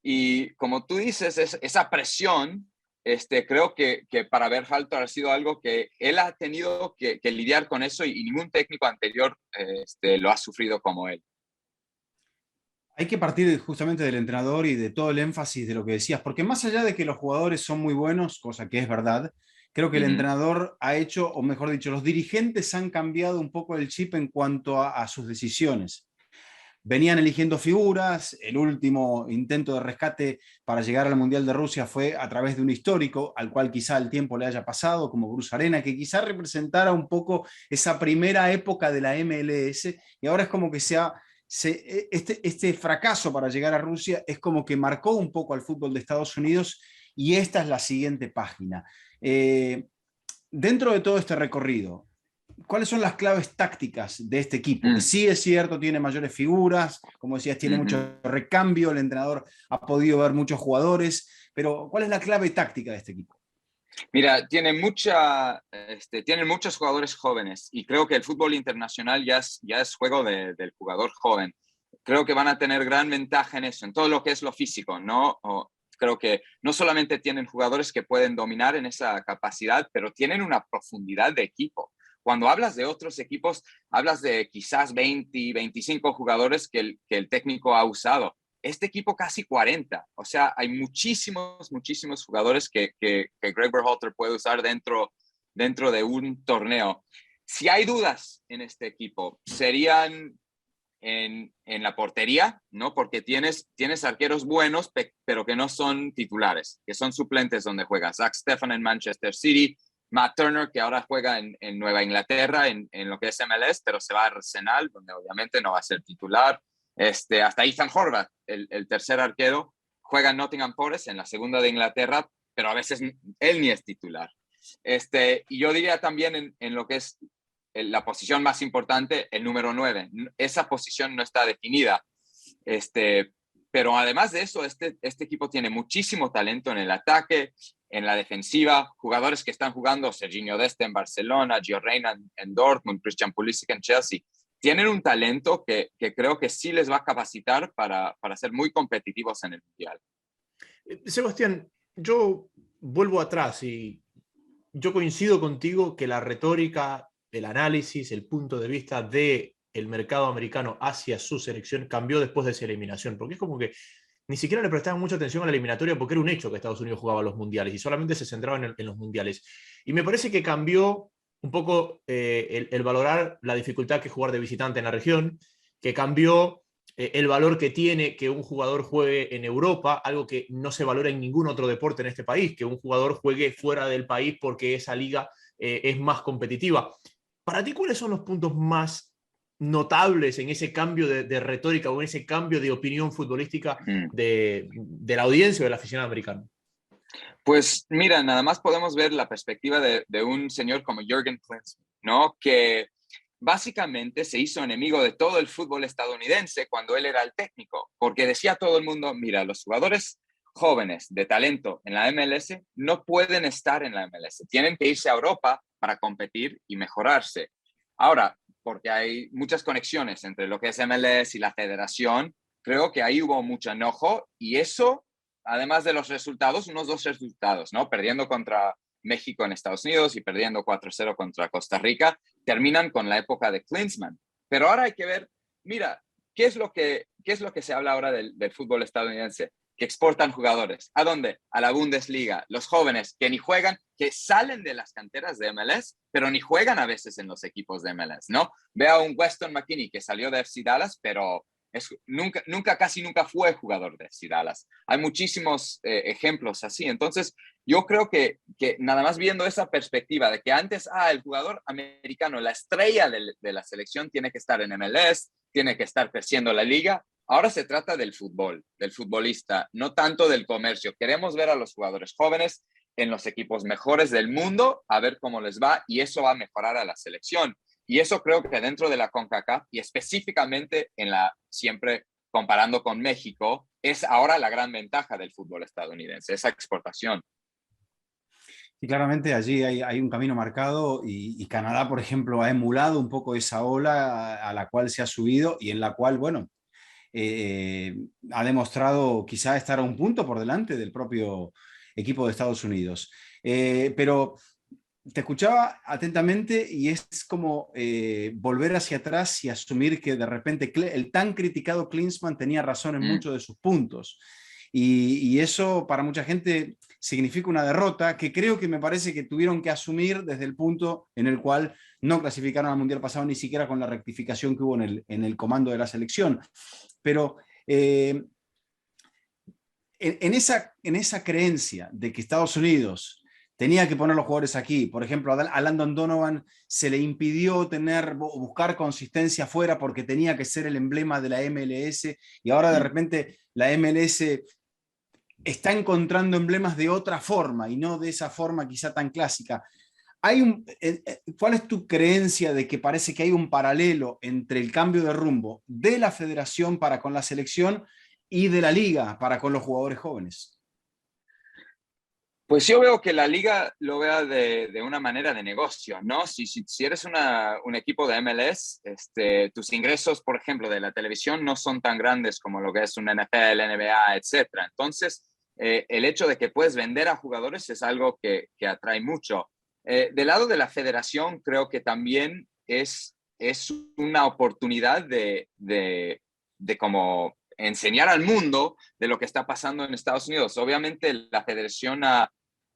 y como tú dices, esa presión, creo que para Berhalter ha sido algo que él ha tenido que lidiar con eso y ningún técnico anterior lo ha sufrido como él.
Hay que partir justamente del entrenador y de todo el énfasis de lo que decías, porque más allá de que los jugadores son muy buenos, cosa que es verdad, creo que el entrenador ha hecho, o mejor dicho, los dirigentes han cambiado un poco el chip en cuanto a sus decisiones. Venían eligiendo figuras, el último intento de rescate para llegar al Mundial de Rusia fue a través de un histórico, al cual quizá el tiempo le haya pasado, como Bruce Arena, que quizá representara un poco esa primera época de la MLS, y ahora es como que este fracaso para llegar a Rusia es como que marcó un poco al fútbol de Estados Unidos, y esta es la siguiente página. Dentro de todo este recorrido, ¿cuáles son las claves tácticas de este equipo? Que sí es cierto, tiene mayores figuras, como decías, tiene mucho recambio, el entrenador ha podido ver muchos jugadores, pero ¿cuál es la clave táctica de este equipo?
Mira, tienen muchos jugadores jóvenes y creo que el fútbol internacional ya es juego del jugador joven. Creo que van a tener gran ventaja en eso, en todo lo que es lo físico, ¿no? Creo que no solamente tienen jugadores que pueden dominar en esa capacidad, pero tienen una profundidad de equipo. Cuando hablas de otros equipos, hablas de quizás 20, 25 jugadores que el técnico ha usado. Este equipo casi 40. O sea, hay muchísimos jugadores que Greg Berhalter puede usar dentro de un torneo. Si hay dudas en este equipo, serían en la portería, ¿no? Porque tienes arqueros buenos, pero que no son titulares, que son suplentes donde juega. Zach Steffen en Manchester City, Matt Turner, que ahora juega en Nueva Inglaterra, en lo que es MLS, pero se va a Arsenal, donde obviamente no va a ser titular. Hasta Ethan Horvath, el tercer arquero, juega en Nottingham Forest, en la segunda de Inglaterra, pero a veces él ni es titular. Y yo diría también en lo que es la posición más importante, el número 9. Esa posición no está definida. Pero además de eso, este equipo tiene muchísimo talento en el ataque, en la defensiva, jugadores que están jugando, Serginho Deste en Barcelona, Gio Reyna en Dortmund, Christian Pulisic en Chelsea. Tienen un talento que creo que sí les va a capacitar para ser muy competitivos en el Mundial.
Sebastián, yo vuelvo atrás y yo coincido contigo que la retórica, el análisis, el punto de vista del mercado americano hacia su selección cambió después de esa eliminación, porque es como que ni siquiera le prestaban mucha atención a la eliminatoria porque era un hecho que Estados Unidos jugaba los mundiales y solamente se centraban en los mundiales. Y me parece que cambió un poco el valorar la dificultad que jugar de visitante en la región, que cambió el valor que tiene que un jugador juegue en Europa, algo que no se valora en ningún otro deporte en este país, que un jugador juegue fuera del país porque esa liga es más competitiva. Para ti, ¿cuáles son los puntos más notables en ese cambio de retórica o en ese cambio de opinión futbolística de la audiencia o del aficionado americano?
Pues mira, nada más podemos ver la perspectiva de un señor como Jürgen Klinsmann, ¿no? Que básicamente se hizo enemigo de todo el fútbol estadounidense cuando él era el técnico, porque decía a todo el mundo, mira, los jugadores jóvenes de talento en la MLS no pueden estar en la MLS, tienen que irse a Europa para competir y mejorarse. Ahora, porque hay muchas conexiones entre lo que es MLS y la federación, creo que ahí hubo mucho enojo y eso, además de los resultados, unos dos resultados, ¿no? Perdiendo contra México en Estados Unidos y perdiendo 4-0 contra Costa Rica, terminan con la época de Klinsmann. Pero ahora hay que ver, mira, ¿qué es lo que se habla ahora del fútbol estadounidense? Que exportan jugadores. ¿A dónde? A la Bundesliga. Los jóvenes que ni juegan, que salen de las canteras de MLS, pero ni juegan a veces en los equipos de MLS, ¿no? Ve a un Weston McKennie que salió de FC Dallas, pero casi nunca fue jugador de FC Dallas. Hay muchísimos ejemplos así. Entonces, yo creo que nada más viendo esa perspectiva de que antes, el jugador americano, la estrella de la selección tiene que estar en MLS, tiene que estar creciendo la liga. Ahora se trata del fútbol, del futbolista, no tanto del comercio. Queremos ver a los jugadores jóvenes en los equipos mejores del mundo, a ver cómo les va, y eso va a mejorar a la selección. Y eso creo que dentro de la CONCACAF, y específicamente siempre comparando con México, es ahora la gran ventaja del fútbol estadounidense, esa exportación.
Y claramente allí hay un camino marcado y Canadá, por ejemplo, ha emulado un poco esa ola a la cual se ha subido y en la cual, bueno, ha demostrado quizá estar a un punto por delante del propio equipo de Estados Unidos. Pero te escuchaba atentamente y es como volver hacia atrás y asumir que de repente el tan criticado Klinsmann tenía razón en muchos de sus puntos. Y eso para mucha gente significa una derrota que creo que me parece que tuvieron que asumir desde el punto en el cual no clasificaron al Mundial pasado ni siquiera con la rectificación que hubo en el comando de la selección. Pero en esa creencia de que Estados Unidos tenía que poner los jugadores aquí, por ejemplo, a Landon Donovan se le impidió buscar consistencia afuera porque tenía que ser el emblema de la MLS y ahora de repente la MLS está encontrando emblemas de otra forma y no de esa forma quizá tan clásica. ¿Cuál es tu creencia de que parece que hay un paralelo entre el cambio de rumbo de la federación para con la selección y de la liga para con los jugadores jóvenes?
Pues yo veo que la liga lo vea de una manera de negocio, ¿no? Si eres un equipo de MLS, tus ingresos, por ejemplo, de la televisión no son tan grandes como lo que es un NFL, NBA, etcétera. Entonces, el hecho de que puedes vender a jugadores es algo que atrae mucho. Del lado de la federación, creo que también es una oportunidad de como enseñar al mundo de lo que está pasando en Estados Unidos. Obviamente, la federación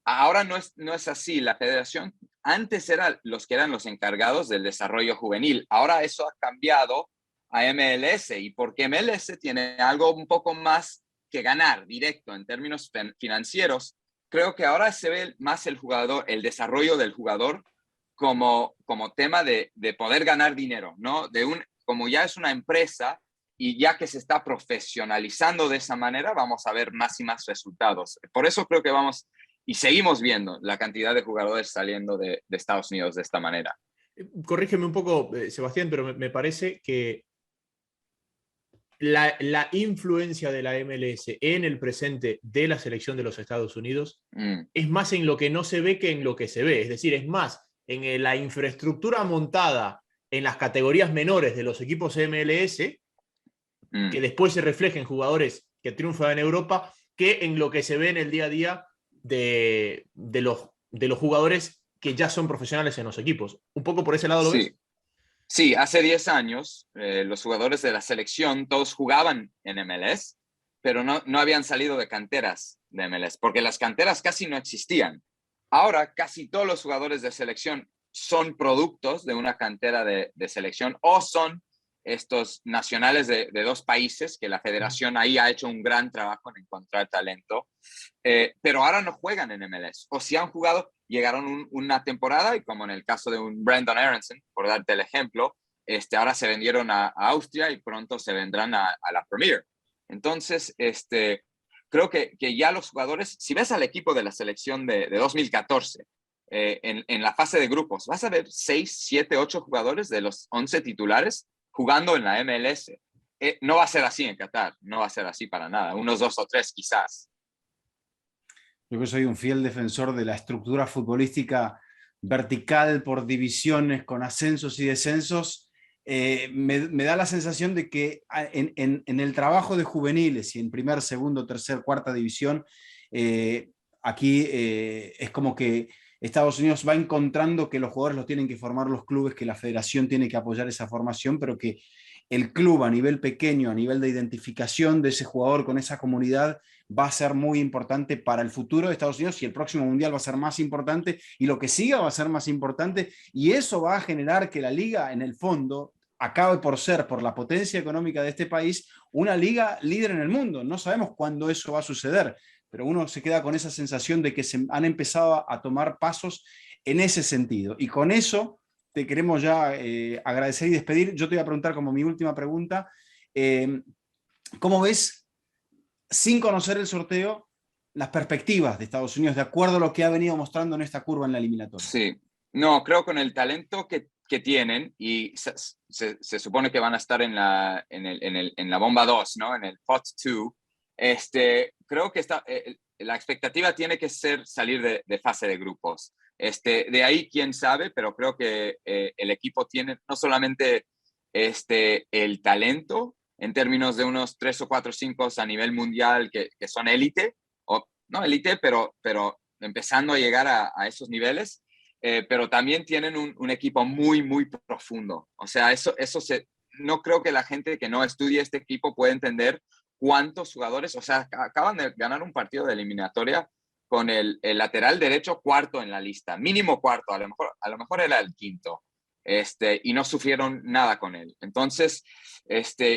ahora no es así. La federación antes eran los que eran los encargados del desarrollo juvenil. Ahora eso ha cambiado a MLS y porque MLS tiene algo un poco más que ganar directo en términos financieros, creo que ahora se ve más el desarrollo del jugador como tema de poder ganar dinero, ¿no? Como ya es una empresa y ya que se está profesionalizando de esa manera, vamos a ver más y más resultados. Por eso creo que y seguimos viendo la cantidad de jugadores saliendo de Estados Unidos de esta manera.
Corrígeme un poco, Sebastián, pero me parece que la influencia de la MLS en el presente de la selección de los Estados Unidos es más en lo que no se ve que en lo que se ve. Es decir, es más en la infraestructura montada en las categorías menores de los equipos MLS, que después se refleja en jugadores que triunfan en Europa, que en lo que se ve en el día a día de los jugadores que ya son profesionales en los equipos. ¿Un poco por ese lado lo ves?
Sí, hace 10 años los jugadores de la selección todos jugaban en MLS, pero no habían salido de canteras de MLS, porque las canteras casi no existían. Ahora casi todos los jugadores de selección son productos de una cantera de selección o son estos nacionales de dos países que la federación ahí ha hecho un gran trabajo en encontrar talento, pero ahora no juegan en MLS, o si han jugado, llegaron una temporada y como en el caso de un Brandon Aronson, por darte el ejemplo, ahora se vendieron a Austria y pronto se vendrán a la Premier. Entonces, creo que ya los jugadores, si ves al equipo de la selección de 2014, en la fase de grupos, vas a ver 6, 7, 8 jugadores de los 11 titulares jugando en la MLS. No va a ser así en Qatar, no va a ser así para nada, unos 2 o 3 quizás.
Yo que soy un fiel defensor de la estructura futbolística vertical por divisiones, con ascensos y descensos, me da la sensación de que en el trabajo de juveniles y en primer, segundo, tercer, cuarta división, aquí es como que Estados Unidos va encontrando que los jugadores los tienen que formar los clubes, que la federación tiene que apoyar esa formación, pero que el club a nivel pequeño, a nivel de identificación de ese jugador con esa comunidad, va a ser muy importante para el futuro de Estados Unidos, y el próximo mundial va a ser más importante y lo que siga va a ser más importante, y eso va a generar que la liga en el fondo acabe por ser, por la potencia económica de este país, una liga líder en el mundo. No sabemos cuándo eso va a suceder, pero uno se queda con esa sensación de que se han empezado a tomar pasos en ese sentido. Y con eso te queremos ya agradecer y despedir. Yo te voy a preguntar como mi última pregunta, ¿cómo ves, sin conocer el sorteo, las perspectivas de Estados Unidos de acuerdo a lo que ha venido mostrando en esta curva en la eliminatoria?
Sí, no, creo con el talento que tienen, y se supone que van a estar en la bomba 2, ¿no? En el pot 2, creo que la expectativa tiene que ser salir de fase de grupos. De ahí, quién sabe, pero creo que el equipo tiene no solamente el talento en términos de unos 3 o 4 o 5 a nivel mundial que son élite, o no élite, pero empezando a llegar a esos niveles, pero también tienen un equipo muy, muy profundo. O sea, no creo que la gente que no estudie este equipo pueda entender cuántos jugadores, o sea, acaban de ganar un partido de eliminatoria con el lateral derecho cuarto en la lista, mínimo cuarto, a lo mejor era el quinto, y no sufrieron nada con él. Entonces,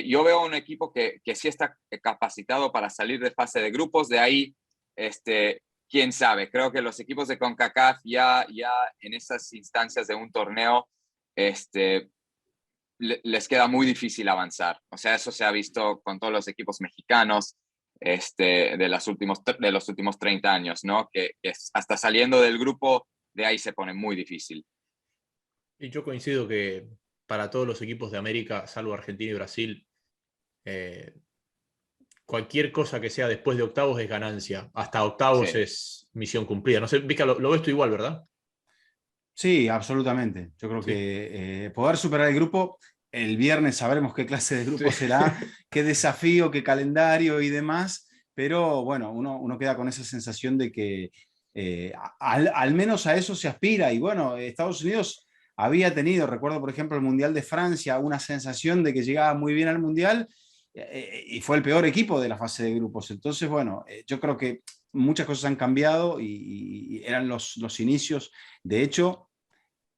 yo veo un equipo que sí está capacitado para salir de fase de grupos. De ahí, quién sabe, creo que los equipos de CONCACAF ya en esas instancias de un torneo, les queda muy difícil avanzar. O sea, eso se ha visto con todos los equipos mexicanos de los últimos 30 años, ¿no? Que hasta saliendo del grupo, de ahí se pone muy difícil.
Y yo coincido que para todos los equipos de América, salvo Argentina y Brasil, cualquier cosa que sea después de octavos es ganancia. Hasta octavos
Sí.
es misión cumplida. No sé, Vika, lo ves tú igual, ¿verdad?
Sí, absolutamente. Yo creo que poder superar el grupo, el viernes sabremos qué clase de grupo será, qué desafío, qué calendario y demás, pero bueno, uno queda con esa sensación de que al menos a eso se aspira. Y bueno, Estados Unidos había tenido, recuerdo por ejemplo el Mundial de Francia, una sensación de que llegaba muy bien al Mundial, y fue el peor equipo de la fase de grupos. Entonces, bueno, yo creo que muchas cosas han cambiado y eran los inicios. De hecho,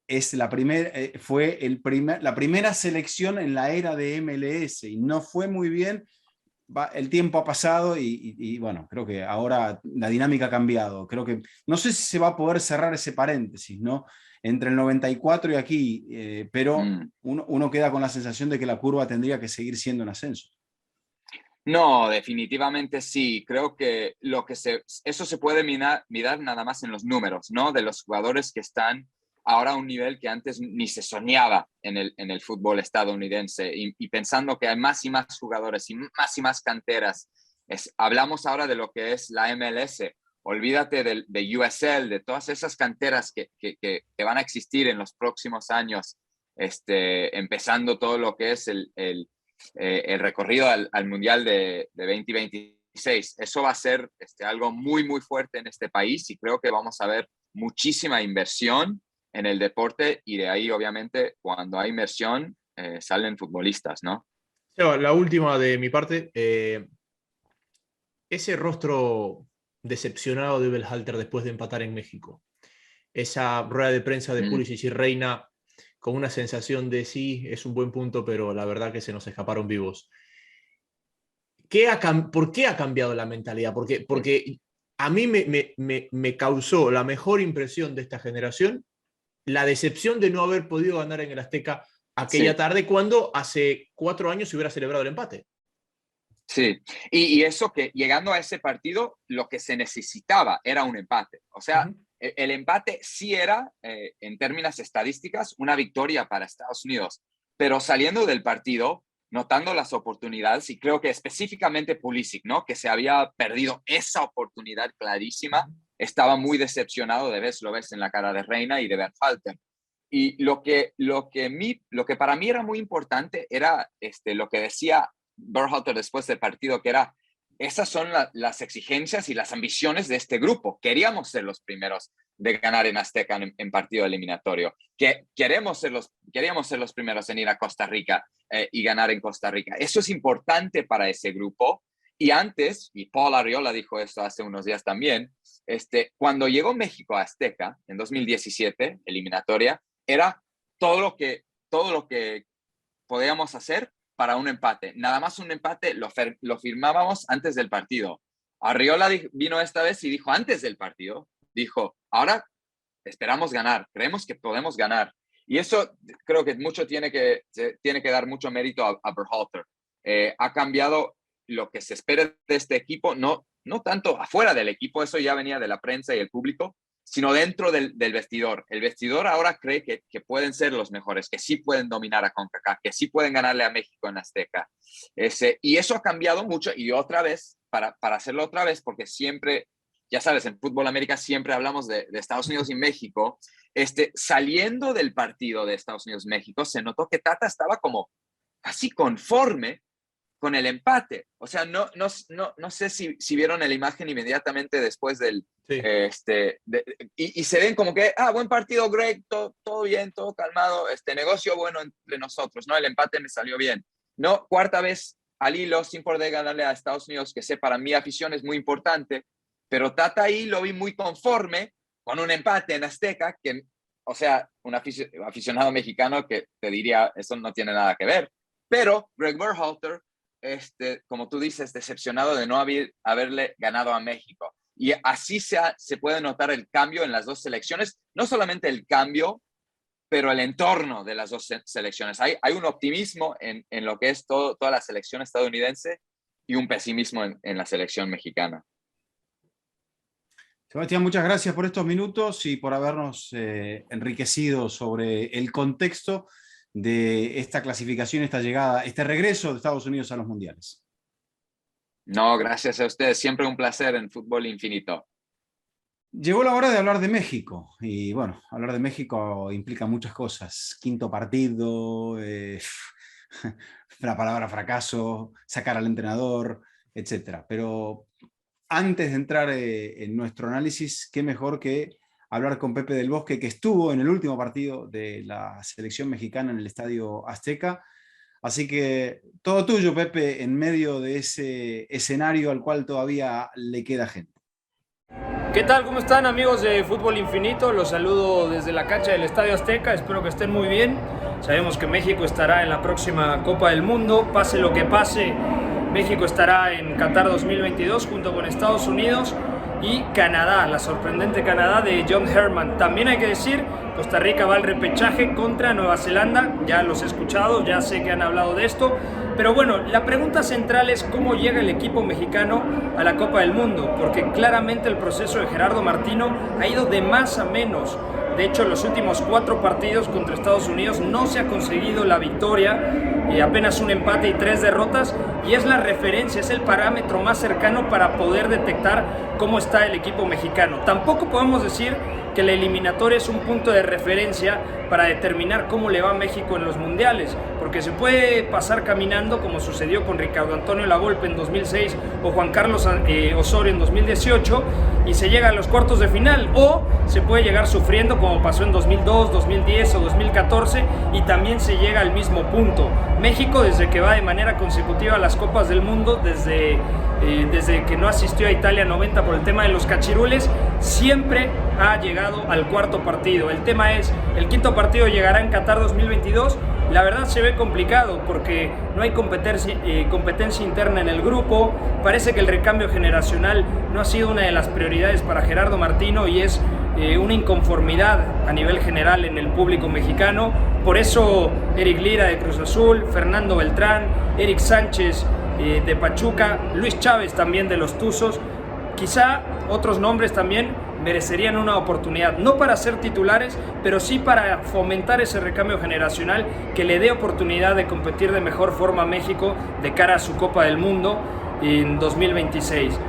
es la primera selección en la era de MLS y no fue muy bien. El tiempo ha pasado y bueno, creo que ahora la dinámica ha cambiado. Creo que no sé si se va a poder cerrar ese paréntesis, ¿no? Entre el 94 y aquí, pero uno queda con la sensación de que la curva tendría que seguir siendo en ascenso.
No, definitivamente sí. Creo que eso se puede mirar nada más en los números, ¿no? De los jugadores que están ahora a un nivel que antes ni se soñaba en el fútbol estadounidense, y pensando que hay más y más jugadores y más canteras. Hablamos ahora de lo que es la MLS. Olvídate de USL, de todas esas canteras que van a existir en los próximos años, empezando todo lo que es el recorrido al Mundial de 2026. Eso va a ser algo muy, muy fuerte en este país, y creo que vamos a ver muchísima inversión en el deporte, y de ahí, obviamente, cuando hay inversión, salen futbolistas, ¿no?
La última de mi parte. Ese rostro decepcionado de Berhalter después de empatar en México. Esa rueda de prensa de Pulisic y Reina con una sensación de sí, es un buen punto, pero la verdad que se nos escaparon vivos. ¿Por qué ha cambiado la mentalidad? Porque a mí me causó la mejor impresión de esta generación la decepción de no haber podido ganar en el Azteca aquella tarde, cuando hace 4 años se hubiera celebrado el empate.
Sí, y eso que llegando a ese partido, lo que se necesitaba era un empate. O sea, el empate sí era, en términos estadísticas, una victoria para Estados Unidos. Pero saliendo del partido, notando las oportunidades, y creo que específicamente Pulisic, ¿no? Que se había perdido esa oportunidad clarísima, estaba muy decepcionado lo ves en la cara de Reina y de Berhalter. Y lo que para mí era muy importante era lo que decía Berhalter después del partido, que era, esas son las exigencias y las ambiciones de este grupo. Queríamos ser los primeros de ganar en Azteca en partido eliminatorio. Queríamos ser los primeros en ir a Costa Rica y ganar en Costa Rica. Eso es importante para ese grupo. Y antes, y Paul Arriola dijo esto hace unos días también, cuando llegó México a Azteca en 2017, eliminatoria, era todo lo que podíamos hacer para un empate. Nada más un empate lo firmábamos antes del partido. Arriola vino esta vez y dijo antes del partido, dijo, ahora esperamos ganar, creemos que podemos ganar. Y eso creo que tiene que dar mucho mérito a Berhalter. Ha cambiado lo que se espera de este equipo, no tanto afuera del equipo, eso ya venía de la prensa y el público, sino dentro del vestidor. El vestidor ahora cree que pueden ser los mejores, que sí pueden dominar a CONCACAF, que sí pueden ganarle a México en Azteca. Y eso ha cambiado mucho, y otra vez, para hacerlo otra vez, porque siempre, ya sabes, en Fútbol América siempre hablamos de Estados Unidos y México, saliendo del partido de Estados Unidos-México, se notó que Tata estaba como casi conforme con el empate. O sea, no sé si vieron la imagen inmediatamente después del...
Sí.
Y se ven como que, buen partido, Greg, todo bien, todo calmado, negocio bueno entre nosotros, ¿no? El empate me salió bien. No, cuarta vez al hilo, sin poder ganarle a Estados Unidos, que sé, para mi afición es muy importante, pero Tata ahí lo vi muy conforme con un empate en Azteca, que, o sea, un aficionado mexicano que te diría, eso no tiene nada que ver. Pero Greg Berhalter, como tú dices, decepcionado de no haberle ganado a México. Y así se puede notar el cambio en las dos selecciones, no solamente el cambio, pero el entorno de las dos selecciones. Hay un optimismo en lo que es toda la selección estadounidense y un pesimismo en la selección mexicana.
Sebastián, muchas gracias por estos minutos y por habernos enriquecido sobre el contexto de esta clasificación, esta llegada, este regreso de Estados Unidos a los mundiales.
No, gracias a ustedes. Siempre un placer en Fútbol Infinito.
Llegó la hora de hablar de México. Y bueno, hablar de México implica muchas cosas. Quinto partido, la palabra fracaso, sacar al entrenador, etc. Pero antes de entrar en nuestro análisis, qué mejor que hablar con Pepe del Bosque, que estuvo en el último partido de la selección mexicana en el Estadio Azteca. Así que todo tuyo, Pepe, en medio de ese escenario al cual todavía le queda gente.
¿Qué tal? ¿Cómo están, amigos de Fútbol Infinito? Los saludo desde la cancha del Estadio Azteca. Espero que estén muy bien. Sabemos que México estará en la próxima Copa del Mundo. Pase lo que pase, México estará en Qatar 2022 junto con Estados Unidos y Canadá, la sorprendente Canadá de John Herman. También hay que decir, Costa Rica va al repechaje contra Nueva Zelanda. Ya los he escuchado, ya sé que han hablado de esto. Pero bueno, la pregunta central es cómo llega el equipo mexicano a la Copa del Mundo, porque claramente el proceso de Gerardo Martino ha ido de más a menos. De hecho, en los últimos 4 partidos contra Estados Unidos no se ha conseguido la victoria, apenas un empate y 3 derrotas, y es la referencia, es el parámetro más cercano para poder detectar cómo está el equipo mexicano. Tampoco podemos decir que la eliminatoria es un punto de referencia para determinar cómo le va a México en los mundiales, porque se puede pasar caminando como sucedió con Ricardo Antonio Lavolpe en 2006 o Juan Carlos Osorio en 2018 y se llega a los cuartos de final, o se puede llegar sufriendo como pasó en 2002, 2010 o 2014 y también se llega al mismo punto. México, desde que va de manera consecutiva a las Copas del Mundo, desde que no asistió a Italia 90 por el tema de los cachirules, siempre ha llegado al cuarto partido. El tema es, el quinto partido llegará en Qatar 2022. La verdad se ve complicado porque no hay competencia interna en el grupo. Parece que el recambio generacional no ha sido una de las prioridades para Gerardo Martino y es una inconformidad a nivel general en el público mexicano. Por eso Eric Lira de Cruz Azul, Fernando Beltrán, Eric Sánchez de Pachuca, Luis Chávez también de los Tuzos. Quizá otros nombres también merecerían una oportunidad, no para ser titulares, pero sí para fomentar ese recambio generacional que le dé oportunidad de competir de mejor forma a México de cara a su Copa del Mundo en 2026.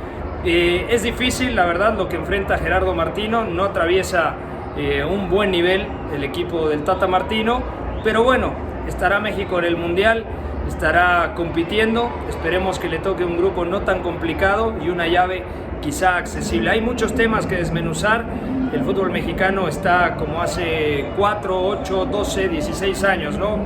Es difícil, la verdad, lo que enfrenta Gerardo Martino, no atraviesa un buen nivel el equipo del Tata Martino, pero bueno, estará México en el Mundial, estará compitiendo, esperemos que le toque un grupo no tan complicado y una llave quizá accesible. Hay muchos temas que desmenuzar, el fútbol mexicano está como hace 4, 8, 12, 16 años, ¿no?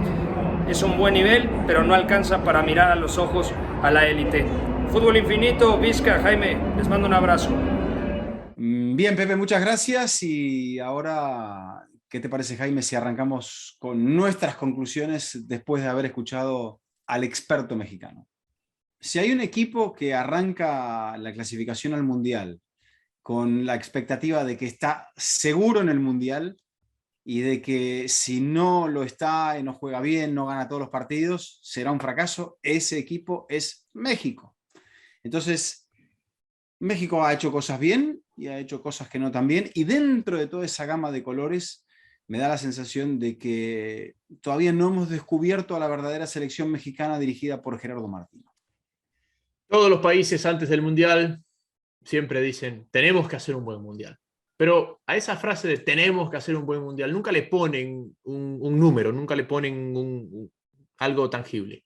Es un buen nivel, pero no alcanza para mirar a los ojos a la élite. Fútbol Infinito, Vizca, Jaime, les mando un abrazo.
Bien, Pepe, muchas gracias. Y ahora, ¿qué te parece, Jaime, si arrancamos con nuestras conclusiones después de haber escuchado al experto mexicano? Si hay un equipo que arranca la clasificación al Mundial con la expectativa de que está seguro en el Mundial y de que si no lo está y no juega bien, no gana todos los partidos, será un fracaso, ese equipo es México. Entonces, México ha hecho cosas bien y ha hecho cosas que no tan bien, y dentro de toda esa gama de colores me da la sensación de que todavía no hemos descubierto a la verdadera selección mexicana dirigida por Gerardo Martino.
Todos los países antes del Mundial siempre dicen, tenemos que hacer un buen Mundial. Pero a esa frase de tenemos que hacer un buen Mundial, nunca le ponen un número, nunca le ponen algo tangible.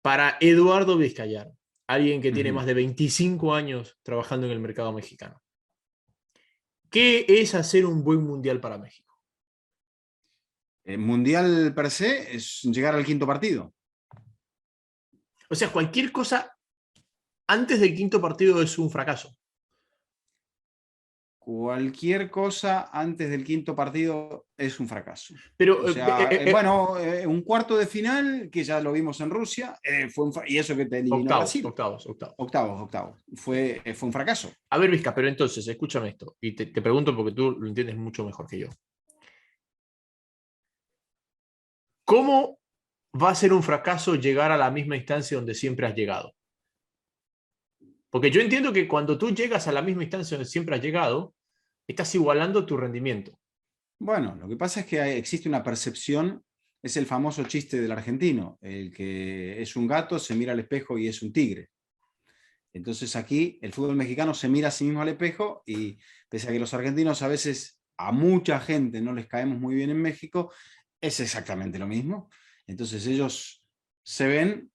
Para Eduardo Vizcayar, alguien que tiene más de 25 años trabajando en el mercado mexicano, ¿qué es hacer un buen Mundial para México?
El Mundial per se es llegar al quinto partido.
O sea, cualquier cosa antes del quinto partido es un fracaso.
Cualquier cosa antes del quinto partido es un fracaso.
Pero,
o sea, un cuarto de final, que ya lo vimos en Rusia, y eso que te eliminó Brasil. Octavos. Fue un fracaso.
A ver, Vizca, pero entonces, escúchame esto, y te pregunto porque tú lo entiendes mucho mejor que yo. ¿Cómo va a ser un fracaso llegar a la misma instancia donde siempre has llegado? Porque yo entiendo que cuando tú llegas a la misma instancia donde siempre has llegado, estás igualando tu rendimiento.
Bueno, lo que pasa es que existe una percepción, es el famoso chiste del argentino, el que es un gato, se mira al espejo y es un tigre. Entonces aquí el fútbol mexicano se mira a sí mismo al espejo, y pese a que los argentinos a veces a mucha gente no les caemos muy bien en México, es exactamente lo mismo. Entonces ellos se ven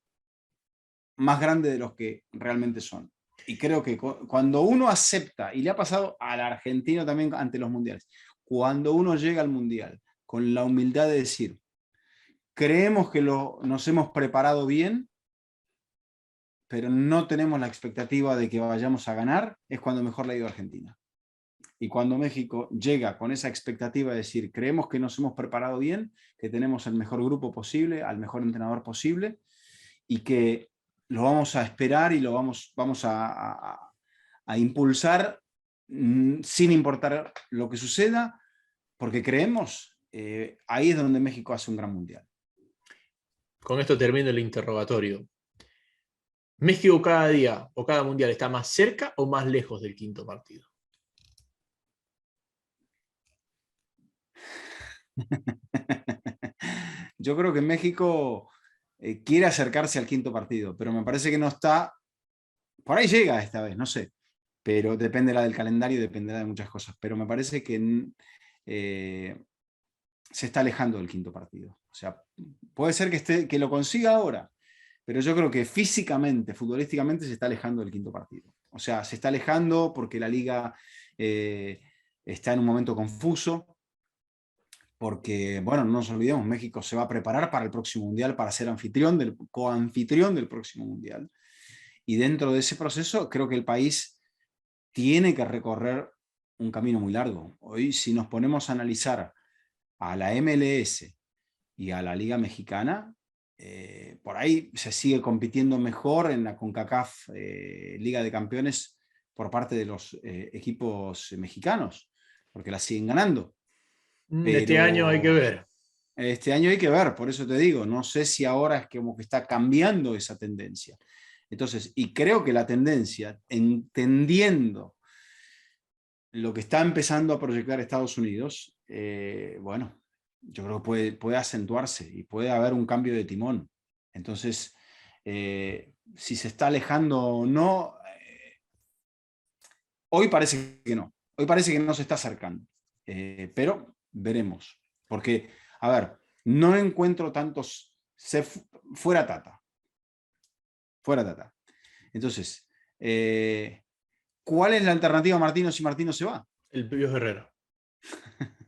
más grandes de los que realmente son. Y creo que cuando uno acepta, y le ha pasado al argentino también ante los mundiales, cuando uno llega al mundial con la humildad de decir, creemos que nos hemos preparado bien, pero no tenemos la expectativa de que vayamos a ganar, es cuando mejor le ha ido a Argentina. Y cuando México llega con esa expectativa de decir, creemos que nos hemos preparado bien, que tenemos el mejor grupo posible, al mejor entrenador posible, y que lo vamos a esperar y lo vamos a impulsar sin importar lo que suceda, porque creemos, ahí es donde México hace un gran mundial.
Con esto termino el interrogatorio. ¿México cada día o cada mundial está más cerca o más lejos del quinto partido?
Yo creo que México quiere acercarse al quinto partido, pero me parece que no está, por ahí llega esta vez, no sé, pero dependerá del calendario, dependerá de muchas cosas, pero me parece que se está alejando del quinto partido. O sea, puede ser que lo consiga ahora, pero yo creo que físicamente, futbolísticamente, se está alejando del quinto partido. O sea, se está alejando porque la liga está en un momento confuso, porque, bueno, no nos olvidemos, México se va a preparar para el próximo Mundial, para ser coanfitrión del próximo Mundial. Y dentro de ese proceso, creo que el país tiene que recorrer un camino muy largo. Hoy, si nos ponemos a analizar a la MLS y a la Liga Mexicana, por ahí se sigue compitiendo mejor en la CONCACAF Liga de Campeones por parte de los equipos mexicanos, porque la siguen ganando.
Este año hay que ver.
Este año hay que ver, por eso te digo, no sé si ahora es como que está cambiando esa tendencia. Entonces, y creo que la tendencia, entendiendo lo que está empezando a proyectar Estados Unidos, bueno, yo creo que puede acentuarse y puede haber un cambio de timón. Entonces, si se está alejando o no, hoy parece que no. Hoy parece que no se está acercando. Pero veremos. Porque, a ver, no encuentro tantos... Fuera Tata. Fuera Tata. Entonces, ¿cuál es la alternativa a Martino si Martino se va?
El Piojo Herrera.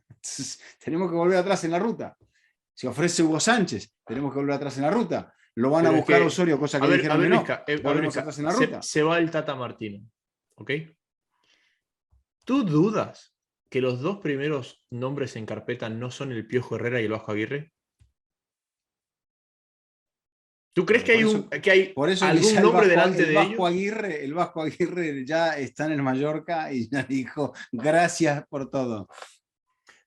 Entonces, tenemos que volver atrás en la ruta. Si ofrece Hugo Sánchez, tenemos que volver atrás en la ruta. Lo van a buscar Osorio, cosa que dijeron que no. Volvemos atrás en la ruta.
Se va el Tata Martino. ¿Ok? ¿Tú dudas que los dos primeros nombres en carpeta no son el Piojo Herrera y el Vasco Aguirre? ¿Tú crees que hay algún nombre delante de ellos?
El Vasco Aguirre ya está en el Mallorca y ya dijo gracias por todo.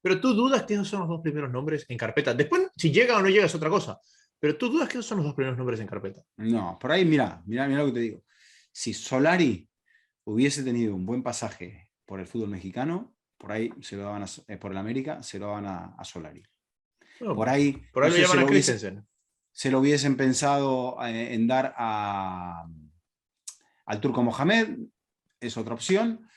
Pero tú dudas que esos son los dos primeros nombres en carpeta. Después, si llega o no llega es otra cosa. Pero tú dudas que esos son los dos primeros nombres en carpeta.
No, por ahí mira lo que te digo. Si Solari hubiese tenido un buen pasaje por el fútbol mexicano, por ahí se lo daban por el América, se lo daban a Solari.
Bueno,
por ahí
lo llaman a Christensen.
Se lo hubiesen pensado en dar al Turco Mohamed, es otra opción.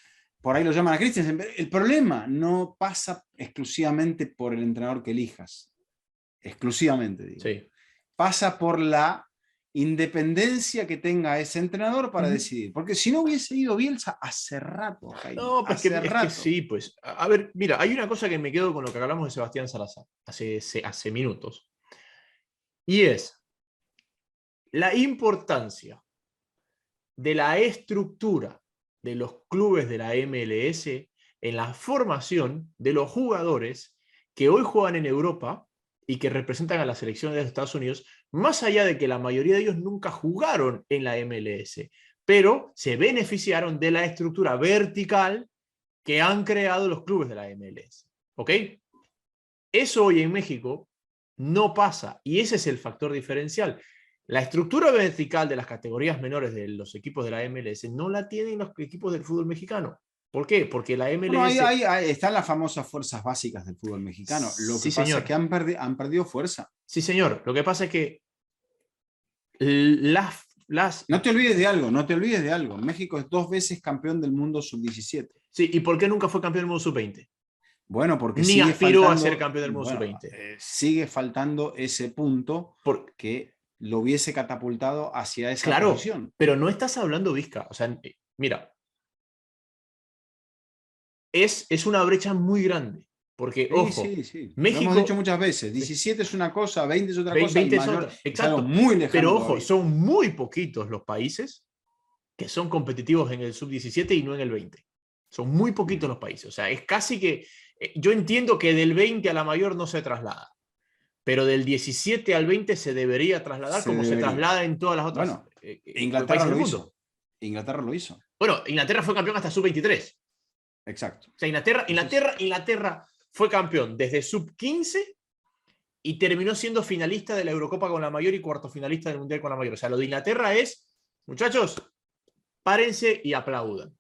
Por ahí lo llaman a Christensen. El problema no pasa exclusivamente por el entrenador que elijas. Exclusivamente, digo.
Sí.
Pasa por la independencia que tenga ese entrenador para decidir. Porque si no hubiese ido Bielsa hace rato. Jaime,
no, pues es que sí, pues. A ver, mira, hay una cosa que me quedo con lo que hablamos de Sebastián Salazar hace minutos. Y es la importancia de la estructura de los clubes de la MLS en la formación de los jugadores que hoy juegan en Europa y que representan a la selección de Estados Unidos, más allá de que la mayoría de ellos nunca jugaron en la MLS, pero se beneficiaron de la estructura vertical que han creado los clubes de la MLS. ¿Ok? Eso hoy en México no pasa, y ese es el factor diferencial. La estructura vertical de las categorías menores de los equipos de la MLS no la tienen los equipos del fútbol mexicano. ¿Por qué? Porque la MLS...
Bueno, ahí están las famosas fuerzas básicas del fútbol mexicano. Lo que pasa es que han perdido fuerza.
Sí, señor. Lo que pasa es que
No te olvides de algo. México es 2 veces campeón del mundo sub-17.
Sí, ¿y por qué nunca fue campeón del mundo sub-20?
Bueno, porque
ni aspiró a ser campeón del mundo sub-20.
Sigue faltando ese punto que lo hubiese catapultado hacia esa posición.
Pero no estás hablando, Vizca. O sea, mira, es una brecha muy grande. Porque, ojo,
México... Lo hemos dicho muchas veces. 17 es una cosa, 20 es otra cosa.
20 es otra. Exacto.
Es algo muy lejano.
Pero, ojo, son muy poquitos los países que son competitivos en el sub-17 y no en el 20. Son muy poquitos los países. O sea, es casi que... Yo entiendo que del 20 a la mayor no se traslada. Pero del 17 al 20 se debería trasladar se traslada en todas las otras
Inglaterra lo hizo. Inglaterra lo hizo.
Bueno, Inglaterra fue campeón hasta sub-23.
Exacto.
O sea, Inglaterra fue campeón desde sub-15 y terminó siendo finalista de la Eurocopa con la mayor y cuarto finalista del Mundial con la mayor. O sea, lo de Inglaterra es, muchachos, párense y aplaudan.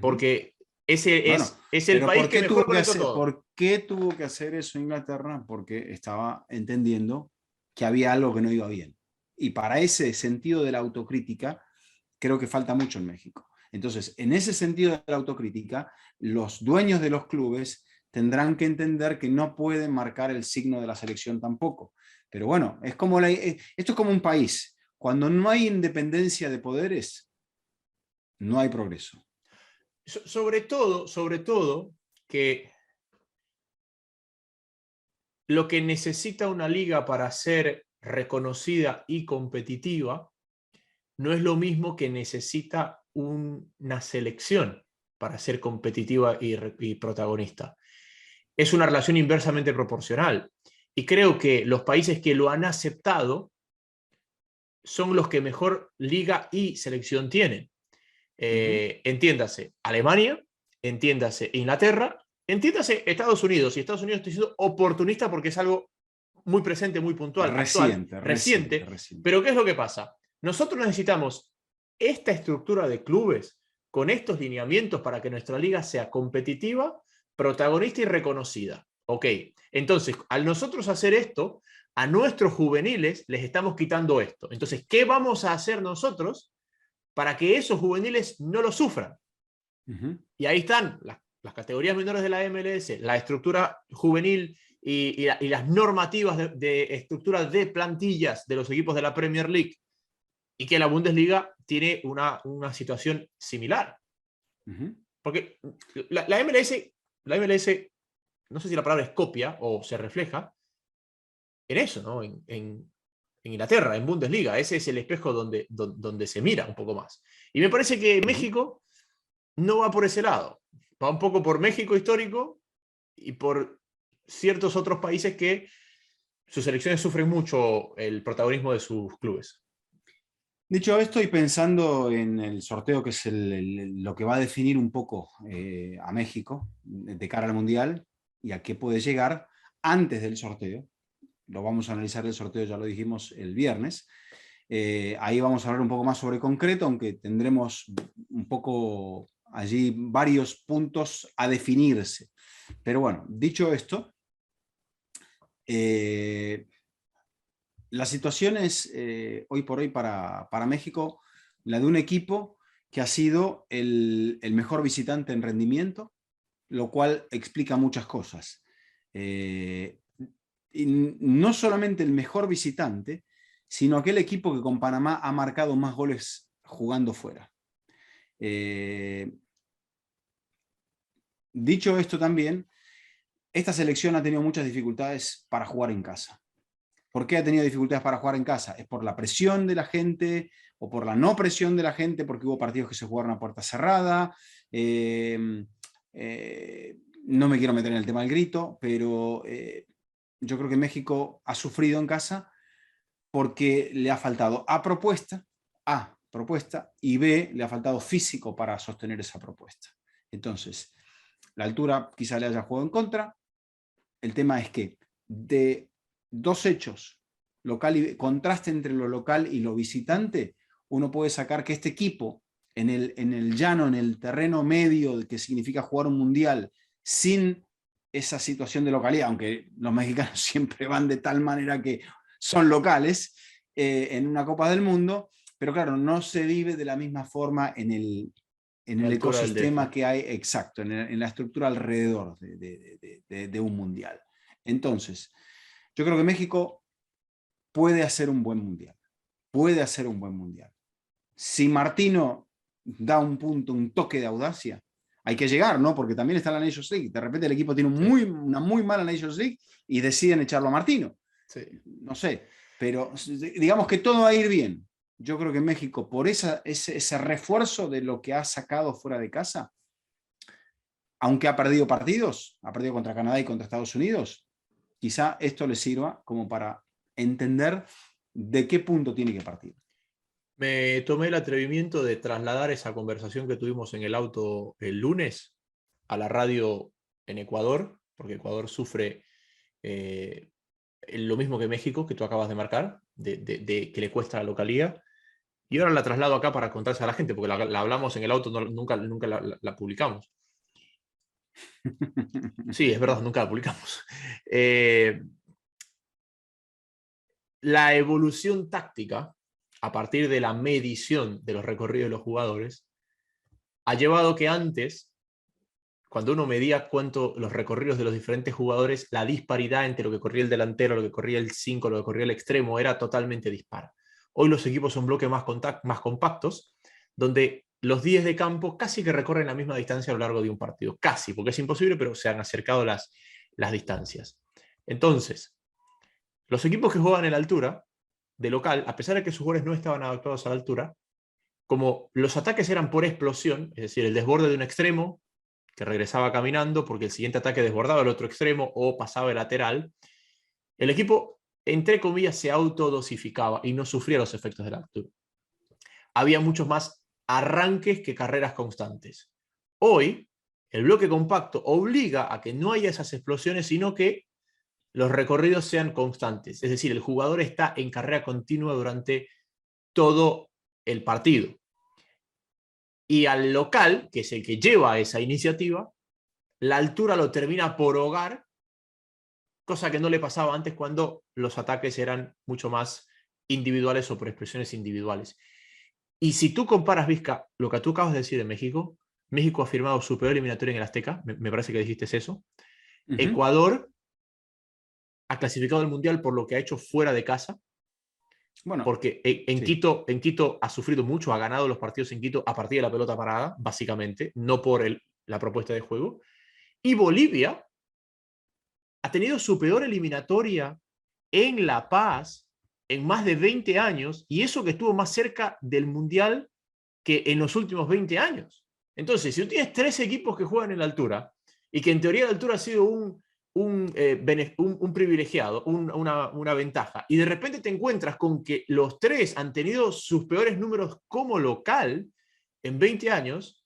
Porque ese es el país que mejor conectó todo.
¿Por qué tuvo que hacer eso Inglaterra? Porque estaba entendiendo que había algo que no iba bien. Y para ese sentido de la autocrítica, creo que falta mucho en México. Entonces, en ese sentido de la autocrítica, los dueños de los clubes tendrán que entender que no pueden marcar el signo de la selección tampoco. Pero bueno, esto es como un país. Cuando no hay independencia de poderes, no hay progreso.
Sobre todo que lo que necesita una liga para ser reconocida y competitiva no es lo mismo que necesita una selección para ser competitiva y protagonista. Es una relación inversamente proporcional. Y creo que los países que lo han aceptado son los que mejor liga y selección tienen. Entiéndase Alemania, entiéndase Inglaterra, entiéndase Estados Unidos. Y Estados Unidos está siendo oportunista porque es algo muy presente, muy puntual,
Reciente,
actual, reciente. Pero ¿qué es lo que pasa? Nosotros necesitamos esta estructura de clubes con estos lineamientos para que nuestra liga sea competitiva, protagonista y reconocida. Ok, entonces, al nosotros hacer esto, a nuestros juveniles les estamos quitando esto. Entonces, ¿qué vamos a hacer nosotros para que esos juveniles no lo sufran? Y ahí están las categorías menores de la MLS, la estructura juvenil y las normativas de estructura de plantillas de los equipos de la Premier League, y que la Bundesliga tiene una situación similar. Porque la MLS, no sé si la palabra es copia o se refleja en eso, ¿no? En Inglaterra, en Bundesliga. Ese es el espejo donde se mira un poco más. Y me parece que México no va por ese lado. Va un poco por México histórico y por ciertos otros países que sus selecciones sufren mucho el protagonismo de sus clubes.
Dicho esto, y pensando en el sorteo, que es lo que va a definir un poco a México de cara al Mundial y a qué puede llegar antes del sorteo, lo vamos a analizar el sorteo, ya lo dijimos, el viernes. Ahí vamos a hablar un poco más sobre concreto, aunque tendremos un poco allí varios puntos a definirse. Pero bueno, dicho esto, la situación es hoy por hoy para México la de un equipo que ha sido el mejor visitante en rendimiento, lo cual explica muchas cosas. Y no solamente el mejor visitante, sino aquel equipo que con Panamá ha marcado más goles jugando fuera. Dicho esto también, esta selección ha tenido muchas dificultades para jugar en casa. ¿Por qué ha tenido dificultades para jugar en casa? ¿Es por la presión de la gente o por la no presión de la gente? Porque hubo partidos que se jugaron a puerta cerrada. No me quiero meter en el tema del grito, pero yo creo que México ha sufrido en casa porque le ha faltado A, propuesta, y B, le ha faltado físico para sostener esa propuesta. Entonces, la altura quizá le haya jugado en contra. El tema es que de dos hechos, contraste entre lo local y lo visitante, uno puede sacar que este equipo en el llano, en el terreno medio, que significa jugar un mundial sin esa situación de localidad, aunque los mexicanos siempre van de tal manera que son locales en una Copa del Mundo, pero claro, no se vive de la misma forma en el ecosistema que hay, exacto, en la estructura alrededor de un mundial. Entonces, yo creo que México puede hacer un buen mundial. Puede hacer un buen mundial. Si Martino da un punto, un toque de audacia, hay que llegar, ¿no? Porque también está la Nations League. De repente el equipo tiene una muy mala Nations League y deciden echarlo a Martino. Sí. No sé, pero digamos que todo va a ir bien. Yo creo que México, por ese refuerzo de lo que ha sacado fuera de casa, aunque ha perdido partidos, ha perdido contra Canadá y contra Estados Unidos, quizá esto le sirva como para entender de qué punto tiene que partir.
Me tomé el atrevimiento de trasladar esa conversación que tuvimos en el auto el lunes a la radio en Ecuador, porque Ecuador sufre lo mismo que México, que tú acabas de marcar, de que le cuesta la localía, y ahora la traslado acá para contarse a la gente, porque la hablamos en el auto, nunca la publicamos. Sí, es verdad, nunca la publicamos. La evolución táctica, a partir de la medición de los recorridos de los jugadores, ha llevado que antes, cuando uno medía los recorridos de los diferentes jugadores, la disparidad entre lo que corría el delantero, lo que corría el 5, lo que corría el extremo, era totalmente dispar. Hoy los equipos son bloques más compactos, donde los 10 de campo casi que recorren la misma distancia a lo largo de un partido. Casi, porque es imposible, pero se han acercado las distancias. Entonces, los equipos que juegan en la altura, de local, a pesar de que sus jugadores no estaban adaptados a la altura, como los ataques eran por explosión, es decir, el desborde de un extremo, que regresaba caminando porque el siguiente ataque desbordaba el otro extremo o pasaba el lateral, el equipo, entre comillas, se autodosificaba y no sufría los efectos de la altura. Había muchos más arranques que carreras constantes. Hoy, el bloque compacto obliga a que no haya esas explosiones, sino que los recorridos sean constantes. Es decir, el jugador está en carrera continua durante todo el partido. Y al local, que es el que lleva esa iniciativa, la altura lo termina por hogar, cosa que no le pasaba antes cuando los ataques eran mucho más individuales o por expresiones individuales. Y si tú comparas, Vizca, lo que tú acabas de decir de México, México ha firmado su peor eliminatoria en el Azteca, me parece que dijiste eso. Ecuador ha clasificado al Mundial por lo que ha hecho fuera de casa,
Bueno,
porque en Quito ha sufrido mucho, ha ganado los partidos en Quito a partir de la pelota parada, básicamente, no por la propuesta de juego. Y Bolivia ha tenido su peor eliminatoria en La Paz en más de 20 años, y eso que estuvo más cerca del Mundial que en los últimos 20 años. Entonces, si tú tienes 3 equipos que juegan en la altura, y que en teoría la altura ha sido un privilegiado, una ventaja, y de repente te encuentras con que los 3 han tenido sus peores números como local en 20 años,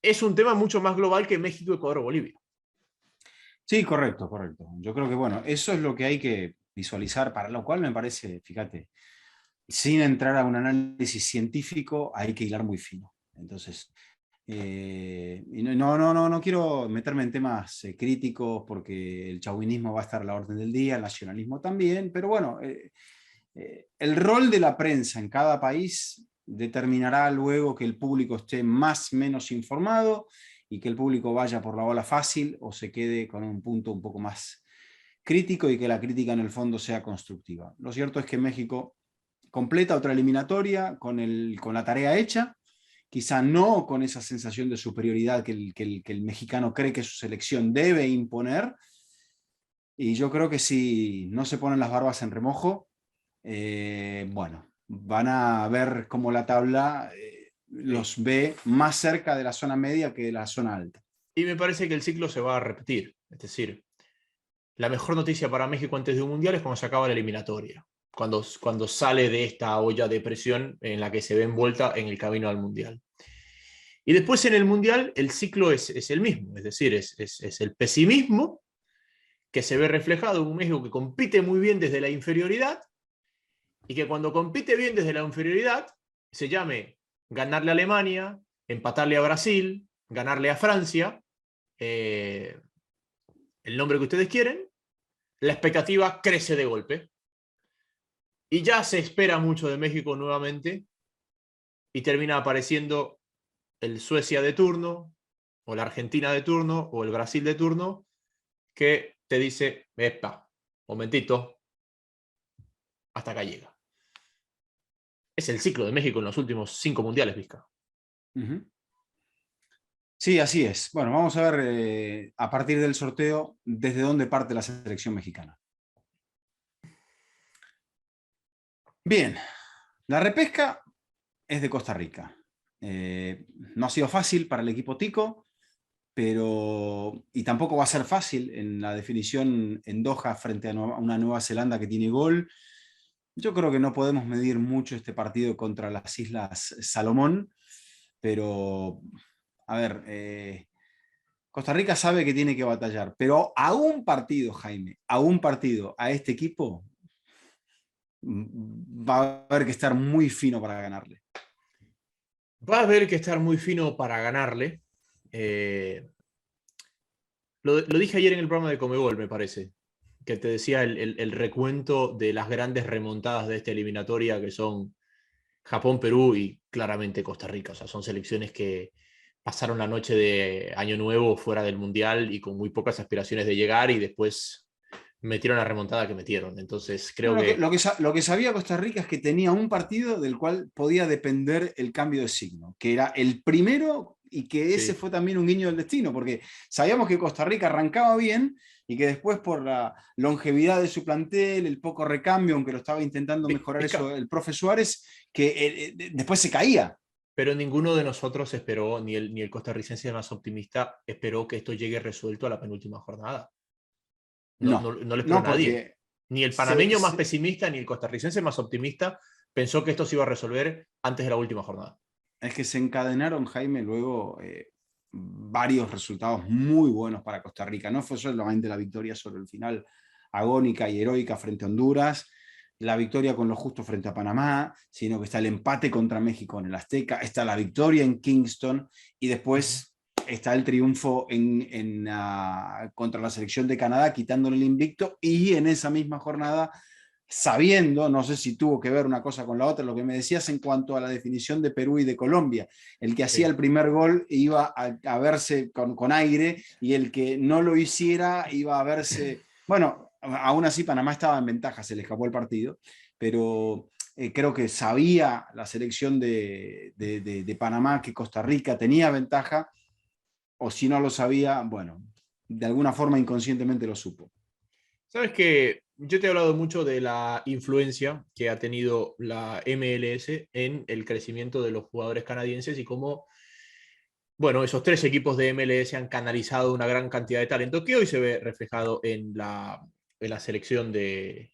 es un tema mucho más global que México, Ecuador o Bolivia.
sí, correcto, correcto. Yo creo que, bueno, eso es lo que hay que visualizar, para lo cual me parece, fíjate, sin entrar a un análisis científico, hay que hilar muy fino. Entonces, y no quiero meterme en temas críticos, porque el chauvinismo va a estar a la orden del día, el nacionalismo también, pero bueno, el rol de la prensa en cada país determinará luego que el público esté más o menos informado, y que el público vaya por la ola fácil o se quede con un punto un poco más crítico, y que la crítica en el fondo sea constructiva. Lo cierto es que México completa otra eliminatoria con la tarea hecha, quizá no con esa sensación de superioridad que el mexicano cree que su selección debe imponer, y yo creo que si no se ponen las barbas en remojo, bueno, van a ver cómo la tabla los ve más cerca de la zona media que de la zona alta.
Y me parece que el ciclo se va a repetir. Es decir, la mejor noticia para México antes de un Mundial es cuando se acaba la eliminatoria. Cuando sale de esta olla de presión en la que se ve envuelta en el camino al Mundial. Y después en el Mundial el ciclo es el mismo. Es decir, es el pesimismo que se ve reflejado en un México que compite muy bien desde la inferioridad, y que cuando compite bien desde la inferioridad se llame ganarle a Alemania, empatarle a Brasil, ganarle a Francia, el nombre que ustedes quieren, la expectativa crece de golpe. Y ya se espera mucho de México nuevamente, y termina apareciendo el Suecia de turno, o la Argentina de turno, o el Brasil de turno, que te dice, epa, momentito, hasta acá llega. Es el ciclo de México en los últimos 5 mundiales, Vizca.
Sí, así es. Bueno, vamos a ver a partir del sorteo desde dónde parte la selección mexicana. Bien, la repesca es de Costa Rica. No ha sido fácil para el equipo tico, y tampoco va a ser fácil en la definición en Doha frente a una Nueva Zelanda que tiene gol. Yo creo que no podemos medir mucho este partido contra las Islas Salomón, pero, a ver, Costa Rica sabe que tiene que batallar, pero a un partido, Jaime, a este equipo va a haber que estar muy fino para ganarle.
Va a haber que estar muy fino para ganarle. Lo dije ayer en el programa de Comebol, me parece, que te decía el recuento de las grandes remontadas de esta eliminatoria, que son Japón, Perú y claramente Costa Rica. O sea, son selecciones que pasaron la noche de Año Nuevo fuera del Mundial y con muy pocas aspiraciones de llegar, y después metieron la remontada que metieron. Entonces creo
lo que sabía Costa Rica es que tenía un partido del cual podía depender el cambio de signo, que era el primero, y que ese fue también un guiño del destino, porque sabíamos que Costa Rica arrancaba bien, y que después, por la longevidad de su plantel, el poco recambio, aunque lo estaba intentando mejorar eso el profe Suárez, que después se caía.
Pero ninguno de nosotros esperó, ni el costarricense más optimista esperó que esto llegue resuelto a la penúltima jornada. No le esperó a nadie. Ni el panameño más pesimista, ni el costarricense más optimista pensó que esto se iba a resolver antes de la última jornada.
Es que se encadenaron, Jaime, luego varios resultados muy buenos para Costa Rica. No fue solamente la victoria sobre el final agónica y heroica frente a Honduras, la victoria con lo justo frente a Panamá, sino que está el empate contra México en el Azteca, está la victoria en Kingston y después está el triunfo contra la selección de Canadá, quitándole el invicto, y en esa misma jornada, sabiendo, no sé si tuvo que ver una cosa con la otra, lo que me decías en cuanto a la definición de Perú y de Colombia, el que hacía el primer gol iba a verse con aire, y el que no lo hiciera iba a verse, bueno, aún así Panamá estaba en ventaja, se le escapó el partido, pero creo que sabía la selección de Panamá que Costa Rica tenía ventaja, o si no lo sabía, bueno, de alguna forma inconscientemente lo supo.
Sabes que yo te he hablado mucho de la influencia que ha tenido la MLS en el crecimiento de los jugadores canadienses y cómo, bueno, esos 3 equipos de MLS han canalizado una gran cantidad de talento que hoy se ve reflejado en la selección de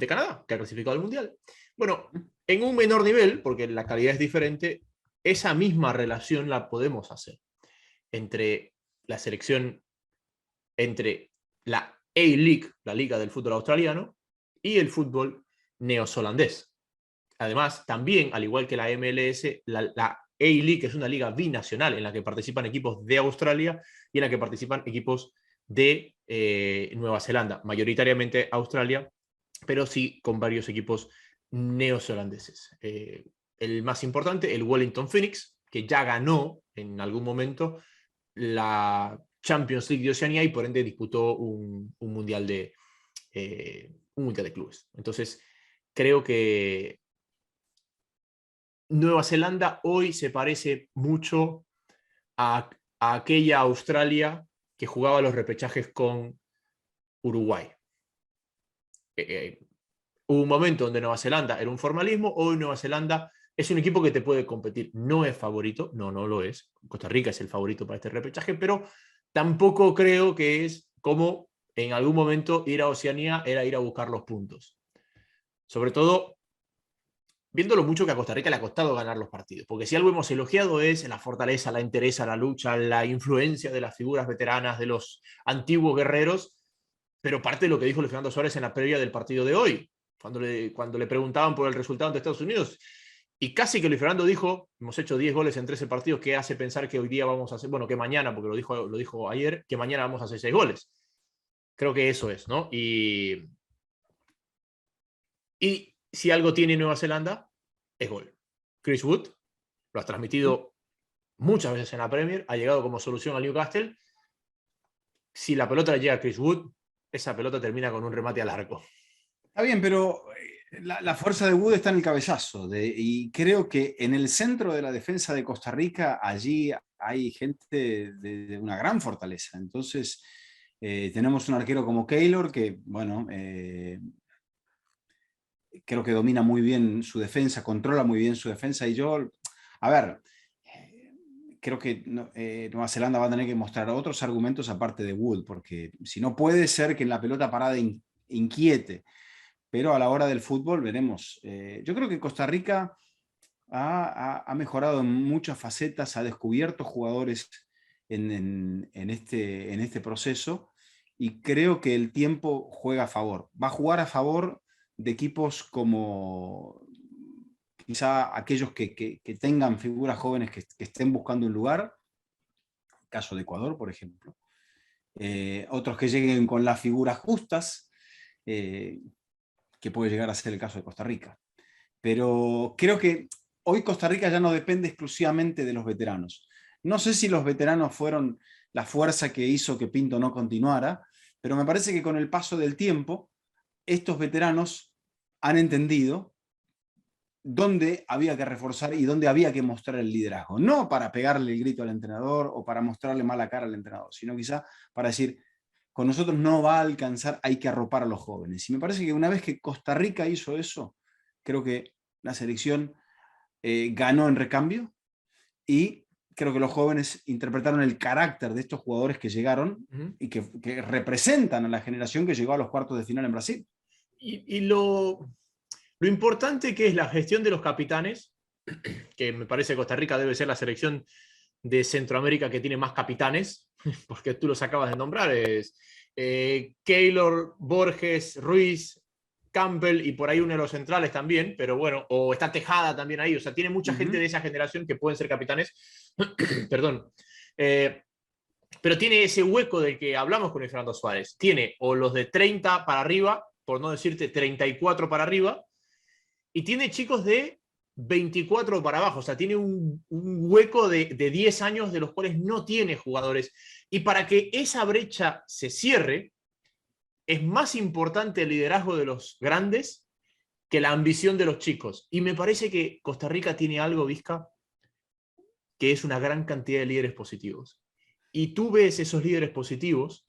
Canadá, que ha clasificado al Mundial. Bueno, en un menor nivel, porque la calidad es diferente, esa misma relación la podemos hacer entre la selección, entre la A-League, la liga del fútbol australiano, y el fútbol neozelandés. Además, también, al igual que la MLS, la A-League es una liga binacional en la que participan equipos de Australia y en la que participan equipos de Nueva Zelanda, mayoritariamente Australia, pero sí con varios equipos neozelandeses. El más importante, el Wellington Phoenix, que ya ganó en algún momento la Champions League de Oceanía y por ende disputó un mundial de clubes. Entonces, creo que Nueva Zelanda hoy se parece mucho a aquella Australia que jugaba los repechajes con Uruguay. Hubo un momento donde Nueva Zelanda era un formalismo, hoy Nueva Zelanda es un equipo que te puede competir. No es favorito, no lo es. Costa Rica es el favorito para este repechaje, pero tampoco creo que es como en algún momento ir a Oceanía era ir a buscar los puntos. Sobre todo, viendo lo mucho que a Costa Rica le ha costado ganar los partidos. Porque si algo hemos elogiado es la fortaleza, la entereza, la lucha, la influencia de las figuras veteranas, de los antiguos guerreros, pero parte de lo que dijo Luis Fernando Suárez en la previa del partido de hoy, cuando le preguntaban por el resultado ante Estados Unidos. Y casi que Luis Fernando dijo, hemos hecho 10 goles en 13 partidos, que hace pensar que hoy día vamos a hacer, bueno, que mañana, porque lo dijo ayer, que mañana vamos a hacer 6 goles. Creo que eso es, ¿no? Y si algo tiene Nueva Zelanda, es gol. Chris Wood, lo has transmitido muchas veces en la Premier, ha llegado como solución al Newcastle. Si la pelota llega a Chris Wood, esa pelota termina con un remate al arco.
Está bien, pero la fuerza de Wood está en el cabezazo, y creo que en el centro de la defensa de Costa Rica, allí hay gente de una gran fortaleza. Entonces, tenemos un arquero como Keylor, que, bueno, creo que domina muy bien su defensa, controla muy bien su defensa, y yo, a ver, creo que Nueva Zelanda va a tener que mostrar otros argumentos aparte de Wood, porque si no, puede ser que en la pelota parada inquiete, pero a la hora del fútbol veremos. Yo creo que Costa Rica ha mejorado en muchas facetas, ha descubierto jugadores en este proceso, y creo que el tiempo juega a favor. Va a jugar a favor de equipos como quizá aquellos que tengan figuras jóvenes que estén buscando un lugar, caso de Ecuador, por ejemplo. Otros que lleguen con las figuras justas, que puede llegar a ser el caso de Costa Rica. Pero creo que hoy Costa Rica ya no depende exclusivamente de los veteranos. No sé si los veteranos fueron la fuerza que hizo que Pinto no continuara, pero me parece que con el paso del tiempo, estos veteranos han entendido dónde había que reforzar y dónde había que mostrar el liderazgo. No para pegarle el grito al entrenador o para mostrarle mala cara al entrenador, sino quizá para decir, con nosotros no va a alcanzar, hay que arropar a los jóvenes. Y me parece que una vez que Costa Rica hizo eso, creo que la selección ganó en recambio, y creo que los jóvenes interpretaron el carácter de estos jugadores que llegaron y que representan a la generación que llegó a los cuartos de final en Brasil.
Y lo importante que es la gestión de los capitanes, que me parece que Costa Rica debe ser la selección de Centroamérica que tiene más capitanes, porque tú los acabas de nombrar, es Keylor, Borges, Ruiz, Campbell y por ahí uno de los centrales también, pero bueno, o está Tejada también ahí, o sea, tiene mucha gente de esa generación que pueden ser capitanes, perdón, pero tiene ese hueco del que hablamos con el Fernando Suárez, tiene o los de 30 para arriba, por no decirte 34 para arriba, y tiene chicos de 24 para abajo, o sea, tiene un hueco de 10 años de los cuales no tiene jugadores, y para que esa brecha se cierre, es más importante el liderazgo de los grandes que la ambición de los chicos. Y me parece que Costa Rica tiene algo, Vizca, que es una gran cantidad de líderes positivos. Y tú ves esos líderes positivos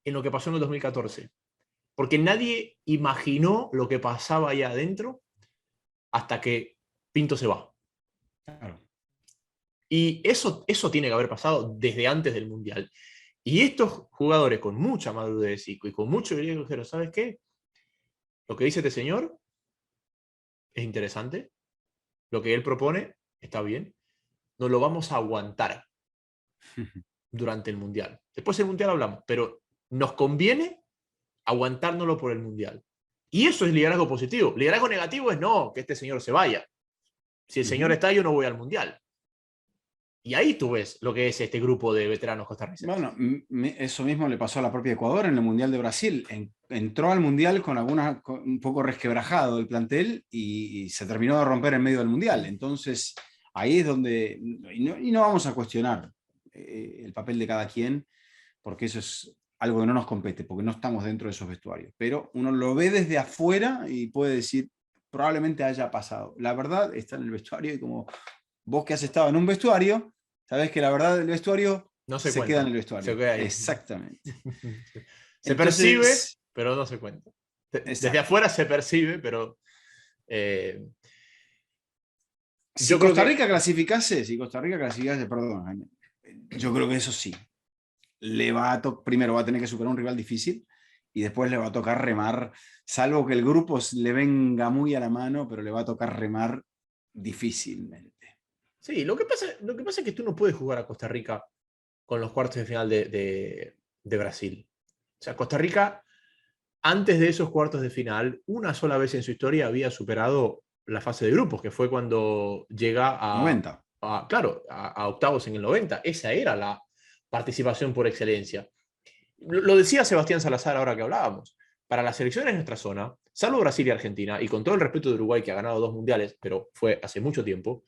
en lo que pasó en el 2014. Porque nadie imaginó lo que pasaba allá adentro hasta que Pinto se va.
Claro.
Y eso tiene que haber pasado desde antes del Mundial. Y estos jugadores con mucha madurez y con mucho liderazgo dijeron, ¿sabes qué? Lo que dice este señor es interesante. Lo que él propone está bien. Nos lo vamos a aguantar durante el Mundial. Después del Mundial hablamos, pero nos conviene aguantárnoslo por el Mundial. Y eso es liderazgo positivo. Liderazgo negativo es no, que este señor se vaya. Si el señor está, yo no voy al Mundial. Y ahí tú ves lo que es este grupo de veteranos costarricenses.
Bueno, eso mismo le pasó a la propia Ecuador en el Mundial de Brasil. Entró al Mundial con un poco resquebrajado el plantel y se terminó de romper en medio del Mundial. Entonces, ahí es donde... Y no vamos a cuestionar el papel de cada quien, porque eso es algo que no nos compete, porque no estamos dentro de esos vestuarios. Pero uno lo ve desde afuera y puede decir, probablemente haya pasado. La verdad está en el vestuario y como vos que has estado en un vestuario, sabés que la verdad del vestuario
no
se queda en el vestuario.
Se queda ahí.
Exactamente.
Se percibe, pero no se cuenta. Desde afuera se percibe, pero...
si Costa Rica clasificase, perdón, yo creo que eso sí. Primero va a tener que superar un rival difícil y después le va a tocar remar, salvo que el grupo le venga muy a la mano, pero le va a tocar remar difícilmente.
Sí, lo que pasa es que tú no puedes jugar a Costa Rica con los cuartos de final de Brasil. O sea, Costa Rica, antes de esos cuartos de final, una sola vez en su historia había superado la fase de grupos, que fue cuando llega a
90.
A octavos en el 90. Esa era la participación por excelencia. Lo decía Sebastián Salazar ahora que hablábamos. Para las selecciones de nuestra zona, salvo Brasil y Argentina, y con todo el respeto de Uruguay, que ha ganado 2 mundiales, pero fue hace mucho tiempo,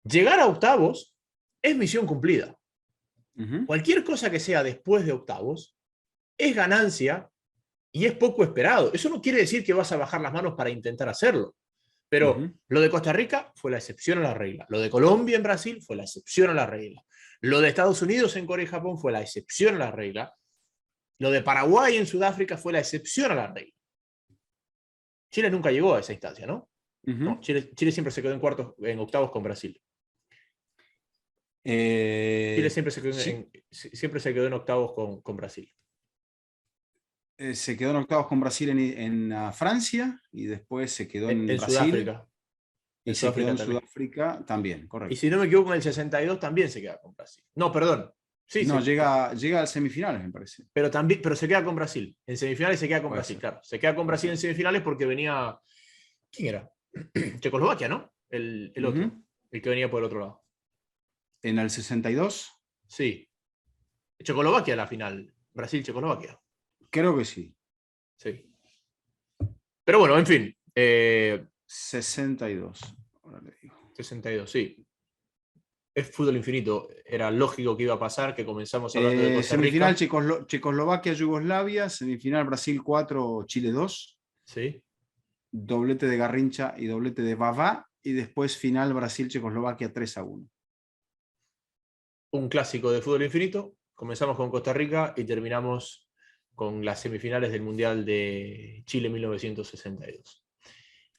llegar a octavos es misión cumplida. Cualquier cosa que sea después de octavos es ganancia y es poco esperado. Eso no quiere decir que vas a bajar las manos para intentar hacerlo. Pero lo de Costa Rica fue la excepción a la regla. Lo de Colombia en Brasil fue la excepción a la regla. Lo de Estados Unidos en Corea y Japón fue la excepción a la regla. Lo de Paraguay en Sudáfrica fue la excepción a la regla. Chile nunca llegó a esa instancia, ¿no? No, Chile siempre se quedó en octavos con Brasil. Chile siempre se quedó en octavos con Brasil.
Se quedó en octavos con Brasil en Francia y después se quedó en Brasil.
Sudáfrica.
Y se quedó en Sudáfrica también, correcto.
Y si no me equivoco, en el 62 también se queda con Brasil. No, perdón. Sí,
no, llega a semifinales, me parece.
Pero se queda con Brasil. En semifinales se queda con Brasil, claro. Se queda con Brasil en semifinales porque venía... ¿Quién era? Checoslovaquia, ¿no? El otro. El que venía por el otro lado.
¿En el 62?
Sí. Checoslovaquia la final. Brasil-Checoslovaquia.
Creo que sí.
Sí. Pero bueno, en fin.
62. Ahora le digo.
62, sí. Es fútbol infinito. Era lógico que iba a pasar, que comenzamos hablando de Costa Rica.
Semifinal Checoslovaquia-Yugoslavia, semifinal Brasil 4, Chile 2.
Sí.
Doblete de Garrincha y doblete de Vavá. Y después final Brasil-Checoslovaquia 3-1.
Un clásico de fútbol infinito. Comenzamos con Costa Rica y terminamos con las semifinales del Mundial de Chile 1962.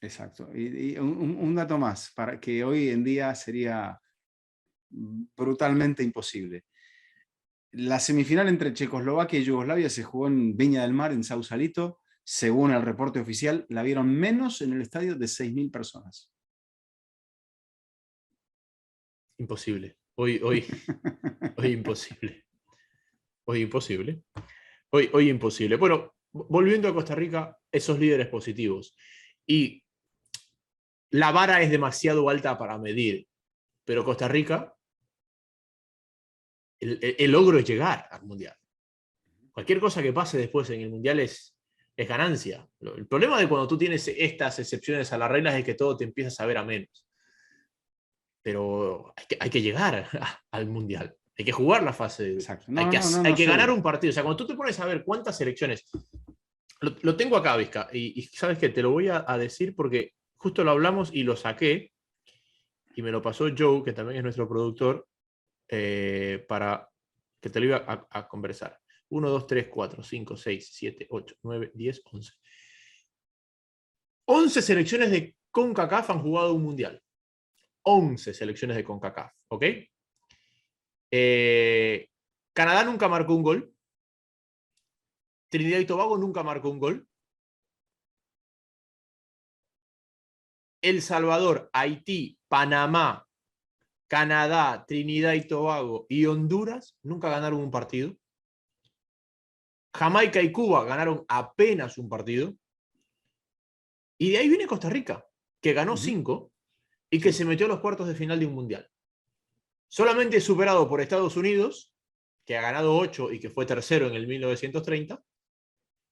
Exacto. Y un dato más, para que hoy en día sería brutalmente imposible. La semifinal entre Checoslovaquia y Yugoslavia se jugó en Viña del Mar, en Sausalito. Según el reporte oficial, la vieron menos en el estadio de 6.000 personas.
Imposible. Hoy imposible. Hoy imposible. Hoy imposible. Bueno, volviendo a Costa Rica, esos líderes positivos. Y la vara es demasiado alta para medir, pero Costa Rica, el logro es llegar al Mundial. Cualquier cosa que pase después en el Mundial es ganancia. El problema de cuando tú tienes estas excepciones a las reglas es que todo te empieza a saber a menos. Pero hay que llegar al Mundial. Hay que jugar la fase.
Exacto.
Hay que ganar un partido. O sea, cuando tú te pones a ver cuántas selecciones... Lo tengo acá, Vizca, y sabes que te lo voy a decir porque justo lo hablamos y lo saqué, y me lo pasó Joe, que también es nuestro productor, para que te lo iba a conversar. 1, 2, 3, 4, 5, 6, 7, 8, 9, 10, 11. 11 selecciones de CONCACAF han jugado un mundial. 11 selecciones de CONCACAF, ¿ok? Canadá nunca marcó un gol. Trinidad y Tobago nunca marcó un gol. El Salvador, Haití, Panamá, Canadá, Trinidad y Tobago y Honduras nunca ganaron un partido. Jamaica y Cuba ganaron apenas un partido. Y de ahí viene Costa Rica, que ganó 5 y que se metió a los cuartos de final de un mundial. Solamente superado por Estados Unidos, que ha ganado 8 y que fue tercero en el 1930.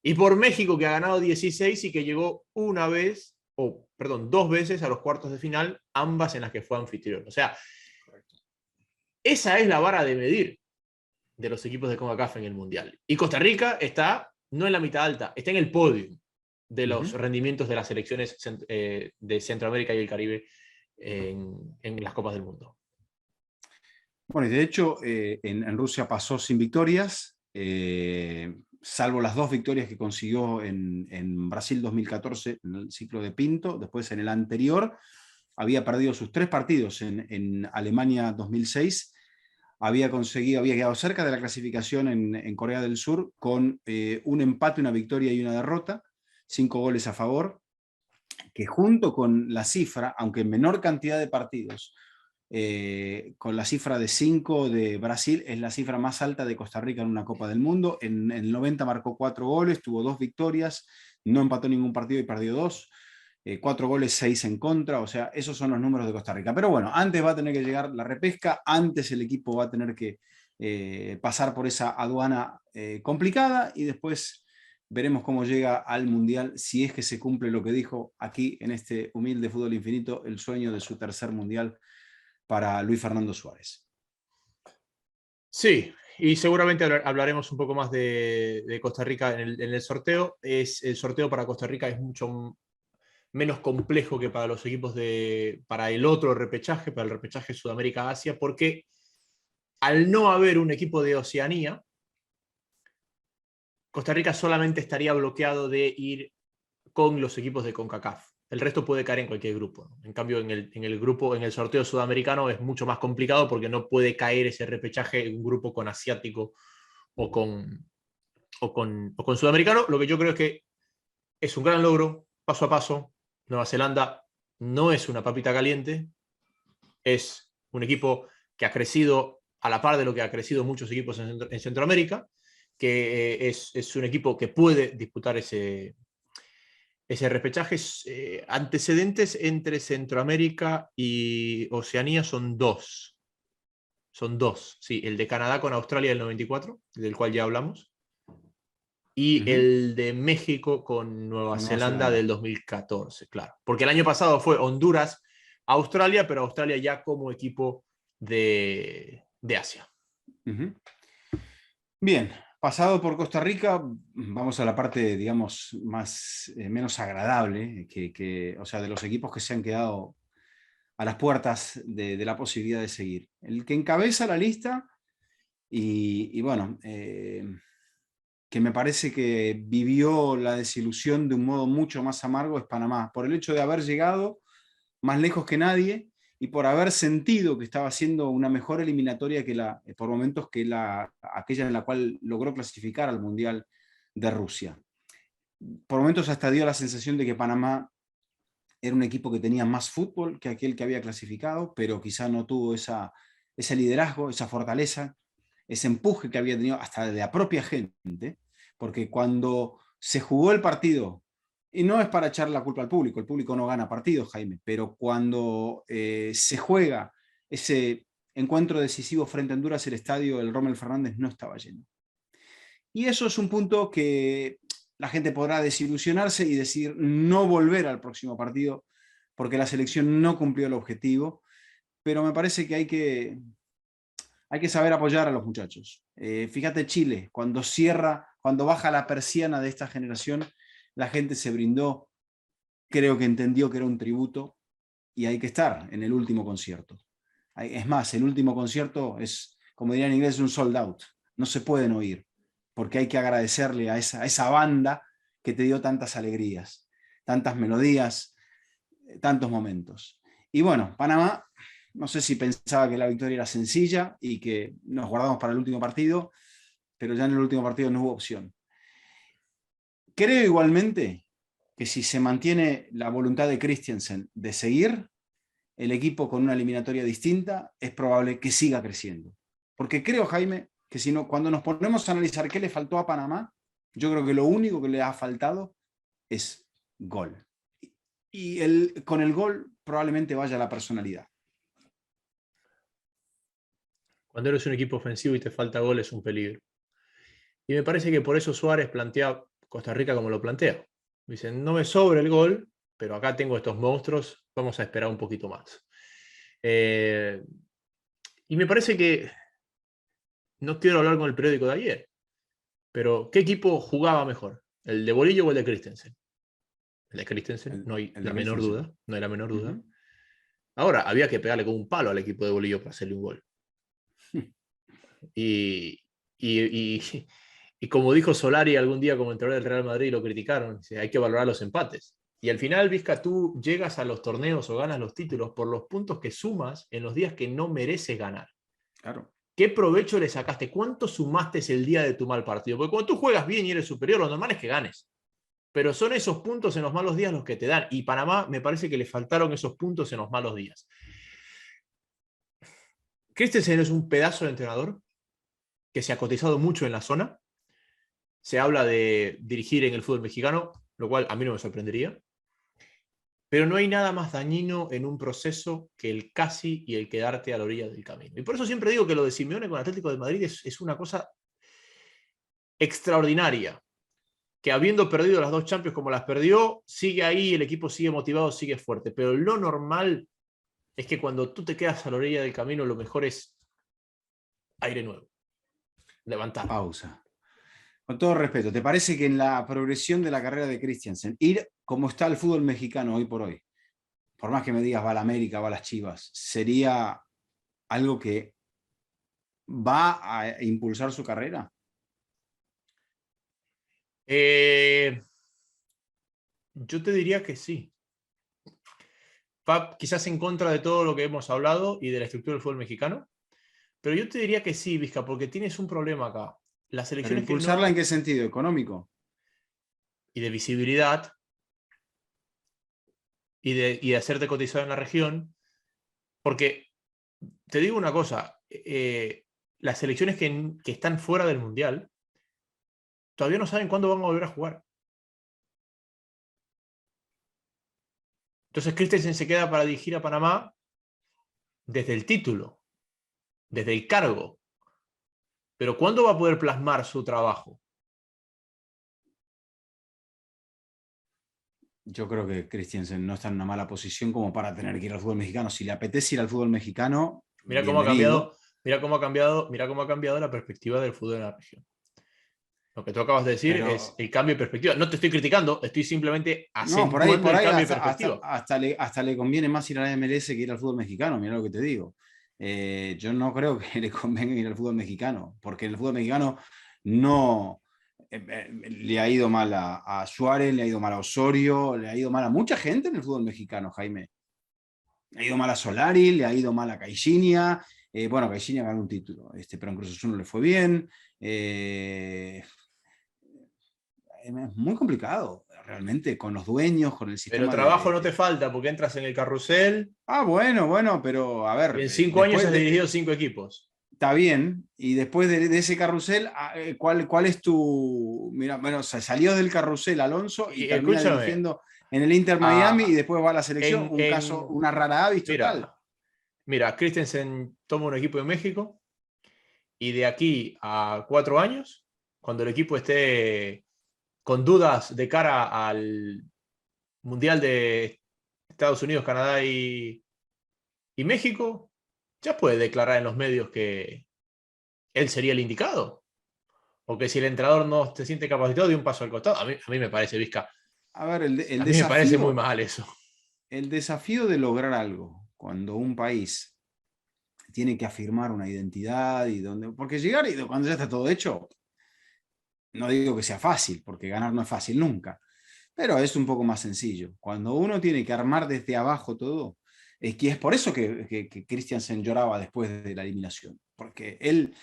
Y por México, que ha ganado 16 y que llegó dos veces a los cuartos de final, ambas en las que fue anfitrión. O sea, esa es la vara de medir de los equipos de CONCACAF en el Mundial. Y Costa Rica está no en la mitad alta, está en el podio de los rendimientos de las selecciones de Centroamérica y el Caribe en las Copas del Mundo.
Bueno, y de hecho, en Rusia pasó sin victorias, salvo las 2 victorias que consiguió en Brasil 2014, en el ciclo de Pinto. Después, en el anterior, había perdido sus 3 partidos en Alemania 2006. Había quedado cerca de la clasificación en Corea del Sur con un empate, una victoria y una derrota, 5 goles a favor, que junto con la cifra, aunque en menor cantidad de partidos, con la cifra de 5 de Brasil, es la cifra más alta de Costa Rica en una Copa del Mundo. En el 90 marcó 4 goles, tuvo 2 victorias, no empató ningún partido y perdió 2. 4 goles, 6 en contra, o sea, esos son los números de Costa Rica. Pero bueno, antes va a tener que llegar la repesca, antes el equipo va a tener que pasar por esa aduana complicada y después veremos cómo llega al Mundial, si es que se cumple lo que dijo aquí en este humilde Fútbol Infinito, el sueño de su tercer Mundial para Luis Fernando Suárez.
Sí, y seguramente hablaremos un poco más de Costa Rica en el sorteo. El sorteo para Costa Rica es mucho menos complejo que para los equipos para el otro repechaje, para el repechaje Sudamérica-Asia, porque al no haber un equipo de Oceanía, Costa Rica solamente estaría bloqueado de ir con los equipos de CONCACAF. El resto puede caer en cualquier grupo, ¿no? En cambio, en el sorteo sudamericano es mucho más complicado porque no puede caer ese repechaje en un grupo con asiático o con sudamericano. Lo que yo creo es que es un gran logro, paso a paso. Nueva Zelanda no es una papita caliente, es un equipo que ha crecido a la par de lo que ha crecido muchos equipos en Centroamérica, que es un equipo que puede disputar ese repechaje. Antecedentes entre Centroamérica y Oceanía son 2. Son 2, sí, el de Canadá con Australia del 94, del cual ya hablamos, y el de México con Nueva Zelanda del 2014, claro. Porque el año pasado fue Honduras, Australia, pero Australia ya como equipo de Asia.
Bien, pasado por Costa Rica, vamos a la parte, digamos, menos agradable, o sea, de los equipos que se han quedado a las puertas de la posibilidad de seguir. El que encabeza la lista, y bueno, que me parece que vivió la desilusión de un modo mucho más amargo, es Panamá, por el hecho de haber llegado más lejos que nadie y por haber sentido que estaba haciendo una mejor eliminatoria por momentos que aquella en la cual logró clasificar al Mundial de Rusia. Por momentos hasta dio la sensación de que Panamá era un equipo que tenía más fútbol que aquel que había clasificado, pero quizá no tuvo ese liderazgo, esa fortaleza, ese empuje que había tenido hasta de la propia gente, porque cuando se jugó el partido, y no es para echar la culpa al público, el público no gana partidos, Jaime, pero cuando se juega ese encuentro decisivo frente a Honduras, el estadio del Rommel Fernández no estaba lleno. Y eso es un punto que la gente podrá desilusionarse y decir no volver al próximo partido porque la selección no cumplió el objetivo, pero me parece que hay que saber apoyar a los muchachos. Fíjate Chile, cuando baja la persiana de esta generación, la gente se brindó, creo que entendió que era un tributo y hay que estar en el último concierto. Es más, el último concierto es, como diría en inglés, un sold out. No se pueden oír, porque hay que agradecerle a esa banda que te dio tantas alegrías, tantas melodías, tantos momentos. Y bueno, Panamá, no sé si pensaba que la victoria era sencilla y que nos guardamos para el último partido, pero ya en el último partido no hubo opción. Creo igualmente que si se mantiene la voluntad de Christiansen de seguir, el equipo con una eliminatoria distinta es probable que siga creciendo. Porque creo, Jaime, que si no, cuando nos ponemos a analizar qué le faltó a Panamá, yo creo que lo único que le ha faltado es gol. Y con el gol probablemente vaya la personalidad.
Cuando eres un equipo ofensivo y te falta gol es un peligro. Y me parece que por eso Suárez plantea Costa Rica como lo plantea. Dicen, no me sobra el gol, pero acá tengo estos monstruos, vamos a esperar un poquito más. Y me parece que, no quiero hablar con el periódico de ayer, pero ¿qué equipo jugaba mejor? ¿El de Bolillo o el de Christensen? El de Christensen, no hay la menor duda. No hay la menor duda. Ahora, había que pegarle con un palo al equipo de Bolillo para hacerle un gol. Y como dijo Solari algún día como entrenador del Real Madrid, lo criticaron, dice, hay que valorar los empates. Y al final, Vizca, tú llegas a los torneos o ganas los títulos por los puntos que sumas en los días que no mereces ganar.
Claro.
¿Qué provecho le sacaste? ¿Cuánto sumaste el día de tu mal partido? Porque cuando tú juegas bien y eres superior, lo normal es que ganes. Pero son esos puntos en los malos días los que te dan. Y Panamá me parece que le faltaron esos puntos en los malos días. Christensen es un pedazo de entrenador que se ha cotizado mucho en la zona. Se habla de dirigir en el fútbol mexicano, lo cual a mí no me sorprendería. Pero no hay nada más dañino en un proceso que el casi y el quedarte a la orilla del camino. Y por eso siempre digo que lo de Simeone con Atlético de Madrid es una cosa extraordinaria. Que habiendo perdido las 2 Champions como las perdió, sigue ahí, el equipo sigue motivado, sigue fuerte. Pero lo normal es que cuando tú te quedas a la orilla del camino, lo mejor es aire nuevo. Levantar.
Pausa. Con todo respeto, ¿te parece que en la progresión de la carrera de Christiansen, ir como está el fútbol mexicano hoy por hoy, por más que me digas va a la América, va a las Chivas, sería algo que va a impulsar su carrera?
Yo te diría que sí. Quizás en contra de todo lo que hemos hablado y de la estructura del fútbol mexicano, pero yo te diría que sí, Vizca, porque tienes un problema acá. Las elecciones
¿Pero impulsarla en qué sentido? ¿Económico?
Y de visibilidad y de hacerte cotizar en la región, porque te digo una cosa, las elecciones que están fuera del Mundial todavía no saben cuándo van a volver a jugar. Entonces Christensen se queda para dirigir a Panamá desde el título, desde el cargo. Pero ¿cuándo va a poder plasmar su trabajo?
Yo creo que Christiansen no está en una mala posición como para tener que ir al fútbol mexicano. Si le apetece ir al fútbol mexicano,
mira cómo ha cambiado, mira cómo ha cambiado la perspectiva del fútbol en la región. Lo que tú acabas de decir es el cambio de perspectiva. No te estoy criticando, estoy simplemente acentuando el cambio de perspectiva.
Hasta le conviene más ir a la MLS que ir al fútbol mexicano, mira lo que te digo. Yo no creo que le convenga ir al fútbol mexicano, porque el fútbol mexicano no le ha ido mal a Suárez, le ha ido mal a Osorio, le ha ido mal a mucha gente en el fútbol mexicano, Jaime. Le ha ido mal a Solari, le ha ido mal a Caixinha. Bueno, Caixinha ganó un título, pero en Cruz Azul no le fue bien. Es muy complicado. realmente con los dueños, con el sistema.
Pero trabajo no te falta porque entras en el carrusel.
Bueno, pero a ver.
Y en 5 años has dirigido 5 equipos.
Está bien, y después de ese carrusel, ¿cuál es tu...? Mira, bueno, salió del carrusel Alonso y termina dirigiendo en el Inter Miami y después va a la selección, caso, una rara avis total.
Mira, Christensen toma un equipo de México y de aquí a 4 años, cuando el equipo esté con dudas de cara al Mundial de Estados Unidos, Canadá y México, ya puede declarar en los medios que él sería el indicado. O que si el entrenador no se siente capacitado, de un paso al costado. A mí me parece, Vizca.
A ver, el
a mí
desafío,
me parece muy mal eso.
El desafío de lograr algo, cuando un país tiene que afirmar una identidad porque llegar y cuando ya está todo hecho, no digo que sea fácil, porque ganar no es fácil nunca, pero es un poco más sencillo. Cuando uno tiene que armar desde abajo todo, es por eso que Christiansen lloraba después de la eliminación, porque él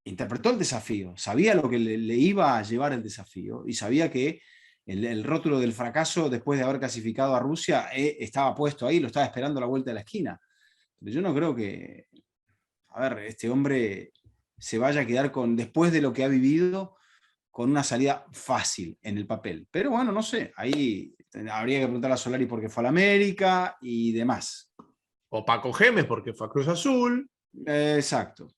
interpretó el desafío, sabía lo que le iba a llevar el desafío y sabía que el rótulo del fracaso después de haber clasificado a Rusia estaba puesto ahí, lo estaba esperando a la vuelta de la esquina. Pero yo no creo que, a ver, este hombre se vaya a quedar después de lo que ha vivido, con una salida fácil en el papel. Pero bueno, no sé, ahí habría que preguntar a Solari por qué fue a la América y demás.
O Paco Gémez porque fue a Cruz Azul.
Exacto.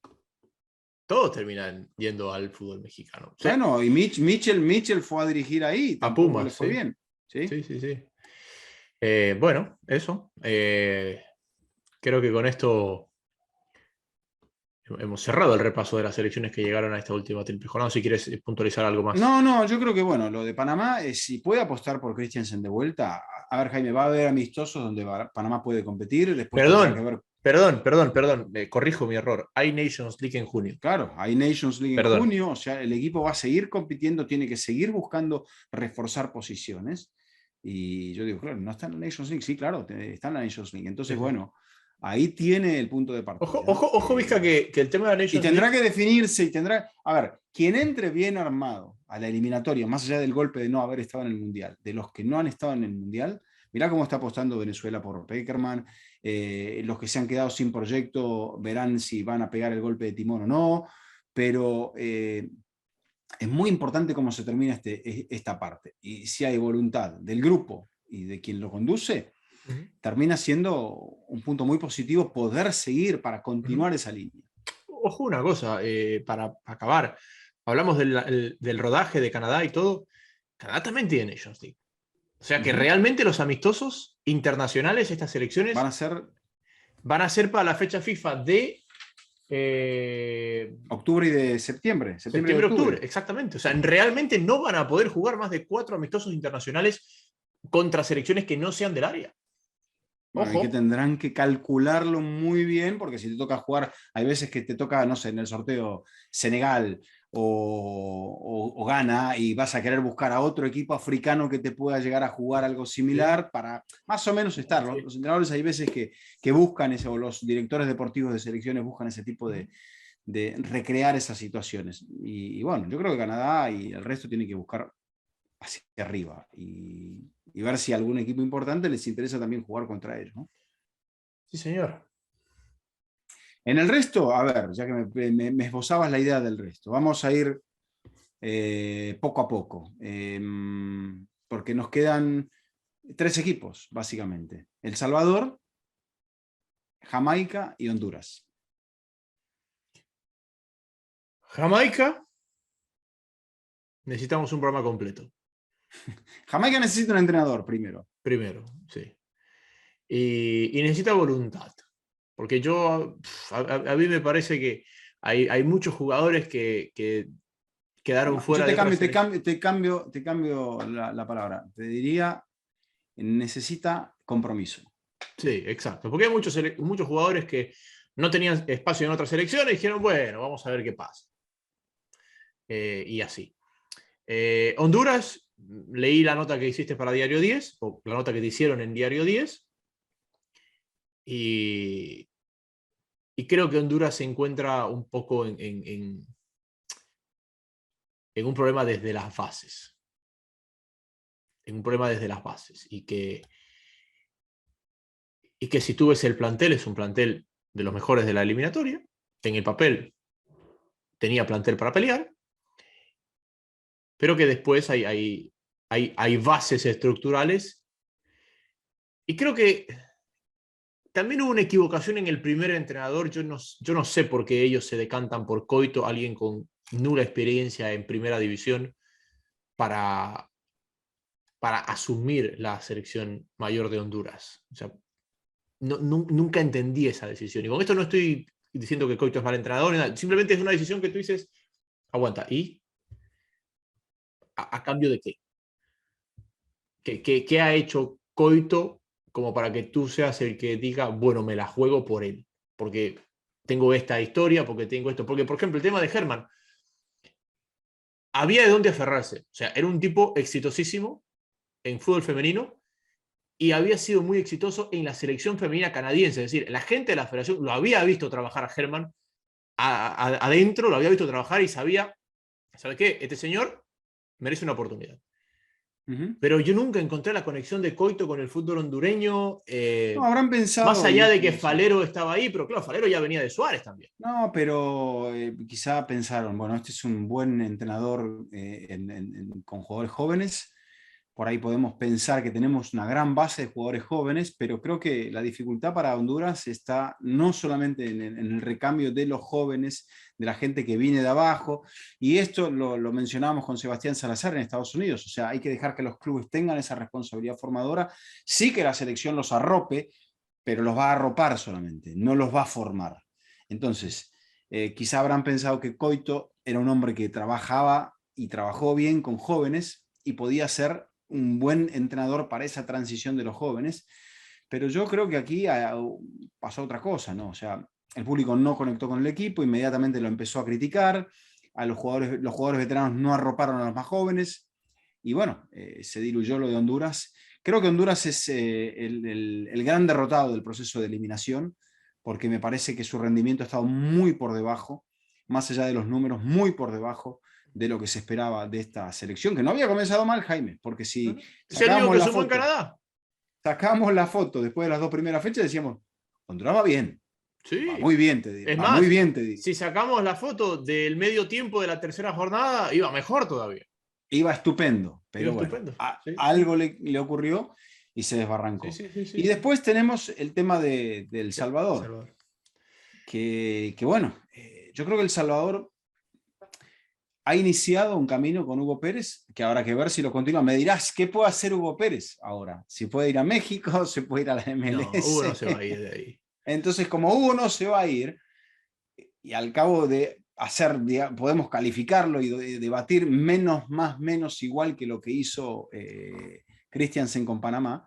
Todos terminan yendo al fútbol mexicano.
Bueno, y Mitchell fue a dirigir ahí, tampoco
Pumas,
le fue bien. Sí.
Bueno, eso. Creo que con esto hemos cerrado el repaso de las selecciones que llegaron a esta última triple jornada. Si quieres puntualizar algo más.
No, yo creo que bueno, lo de Panamá, si puede apostar por Christiansen de vuelta, a ver, Jaime, va a haber amistosos donde Panamá puede competir. Después
Perdón, corrijo mi error. Hay Nations League en junio.
Claro, hay Nations League en junio, o sea, el equipo va a seguir compitiendo, tiene que seguir buscando reforzar posiciones. Y yo digo, claro, no está en la Nations League. Sí, claro, está en la Nations League. Entonces, bueno, ahí tiene el punto de partida.
Ojo, Vizca, que el tema de la Nations
League... Y tendrá que definirse, a ver, quien entre bien armado a la eliminatoria, más allá del golpe de no haber estado en el Mundial, de los que no han estado en el Mundial, mirá cómo está apostando Venezuela por Peckerman. Los que se han quedado sin proyecto verán si van a pegar el golpe de timón o no, pero es muy importante cómo se termina esta parte. Y si hay voluntad del grupo y de quien lo conduce, termina siendo un punto muy positivo poder seguir para continuar esa línea.
Ojo una cosa, para acabar, hablamos del rodaje de Canadá y todo. Canadá también tiene Nations League. O sea que realmente los amistosos internacionales, estas selecciones, van a ser para la fecha FIFA de
octubre y de septiembre.
Octubre, exactamente. O sea, realmente no van a poder jugar más de 4 amistosos internacionales contra selecciones que no sean del área.
Bueno, y que tendrán que calcularlo muy bien, porque si te toca jugar, hay veces que te toca, no sé, en el sorteo Senegal o Ghana, y vas a querer buscar a otro equipo africano que te pueda llegar a jugar algo similar para más o menos estar. Los entrenadores hay veces que buscan eso, o los directores deportivos de selecciones buscan ese tipo de recrear esas situaciones. Y bueno, yo creo que Canadá y el resto tienen que buscar hacia arriba y ver si a algún equipo importante les interesa también jugar contra ellos, ¿no?
Sí, señor.
En el resto, a ver, ya que me esbozabas la idea del resto, vamos a ir poco a poco, porque nos quedan 3 equipos, básicamente. El Salvador, Jamaica y Honduras.
Jamaica, necesitamos un programa completo.
Jamaica necesita un entrenador primero.
Primero, sí. Y necesita voluntad. Porque a mí me parece que hay muchos jugadores que quedaron fuera
de... Te cambio la palabra. Te diría, necesita compromiso.
Sí, exacto. Porque hay muchos jugadores que no tenían espacio en otras selecciones y dijeron, bueno, vamos a ver qué pasa. Y así. Honduras, leí la nota que hiciste para Diario 10, o la nota que te hicieron en Diario 10, y creo que Honduras se encuentra un poco en un problema desde las bases. un problema desde las bases. Y que si tú ves el plantel, es un plantel de los mejores de la eliminatoria. En el papel tenía plantel para pelear, pero que después hay bases estructurales. Y creo que también hubo una equivocación en el primer entrenador. Yo no sé por qué ellos se decantan por Coito, alguien con nula experiencia en primera división, para asumir la selección mayor de Honduras. O sea, nunca entendí esa decisión. Y con esto no estoy diciendo que Coito es mal entrenador, simplemente es una decisión que tú dices, aguanta, ¿y a cambio de qué? ¿Qué ha hecho Coito como para que tú seas el que diga, bueno, me la juego por él? Porque tengo esta historia, porque tengo esto. Porque, por ejemplo, el tema de Germán, había de dónde aferrarse. O sea, era un tipo exitosísimo en fútbol femenino y había sido muy exitoso en la selección femenina canadiense. Es decir, la gente de la federación lo había visto trabajar a Germán adentro, lo había visto trabajar y sabía, ¿sabe qué? Este señor merece una oportunidad. Pero yo nunca encontré la conexión de Coito con el fútbol hondureño.
No, habrán pensado,
más allá de que Falero estaba ahí, pero claro, Falero ya venía de Suárez también.
No, pero quizá pensaron, bueno, este es un buen entrenador con jugadores jóvenes. Por ahí podemos pensar que tenemos una gran base de jugadores jóvenes, pero creo que la dificultad para Honduras está no solamente en el recambio de los jóvenes, de la gente que viene de abajo, y esto lo mencionábamos con Sebastián Salazar en Estados Unidos. O sea, hay que dejar que los clubes tengan esa responsabilidad formadora, sí que la selección los arrope, pero los va a arropar solamente, no los va a formar. Entonces, quizá habrán pensado que Coito era un hombre que trabajaba y trabajó bien con jóvenes y podía ser un buen entrenador para esa transición de los jóvenes, pero yo creo que aquí pasó otra cosa, ¿no? O sea, el público no conectó con el equipo, inmediatamente lo empezó a criticar, a los jugadores veteranos no arroparon a los más jóvenes, y bueno, se diluyó lo de Honduras. Creo que Honduras es el gran derrotado del proceso de eliminación, porque me parece que su rendimiento ha estado muy por debajo, más allá de los números, muy por debajo de lo que se esperaba de esta selección, que no había comenzado mal, Jaime, porque si
sacábamos la foto, Canadá.
Sacamos la foto después de las 2 primeras fechas, decíamos, Honduras va bien.
Sí.
Va muy bien, te digo.
Es
más,
muy bien,
te digo.
Si sacamos la foto del medio tiempo de la tercera jornada, iba mejor todavía.
Iba estupendo, pero
iba
bueno,
estupendo.
Algo le ocurrió y se desbarrancó. Y después tenemos el tema de El Salvador. Que bueno, yo creo que El Salvador ha iniciado un camino con Hugo Pérez, que habrá que ver si lo continúa. Me dirás, ¿qué puede hacer Hugo Pérez ahora? Si puede ir a México, se puede ir a la MLS.
No, Hugo no se va a ir de ahí.
Entonces, como Hugo no se va a ir, y al cabo de podemos calificarlo y debatir menos, más, menos, igual que lo que hizo Christiansen con Panamá.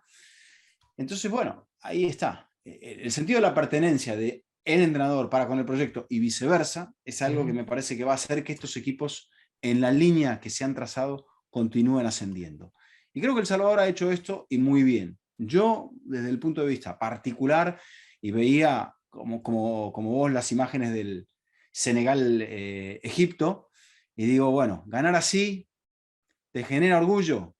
Entonces, bueno, ahí está. El sentido de la pertenencia de el entrenador para con el proyecto y viceversa es algo que me parece que va a hacer que estos equipos en la línea que se han trazado continúen ascendiendo. Y creo que El Salvador ha hecho esto y muy bien. Yo, desde el punto de vista particular, y veía como vos las imágenes del Senegal-Egipto, y digo, bueno, ganar así te genera orgullo.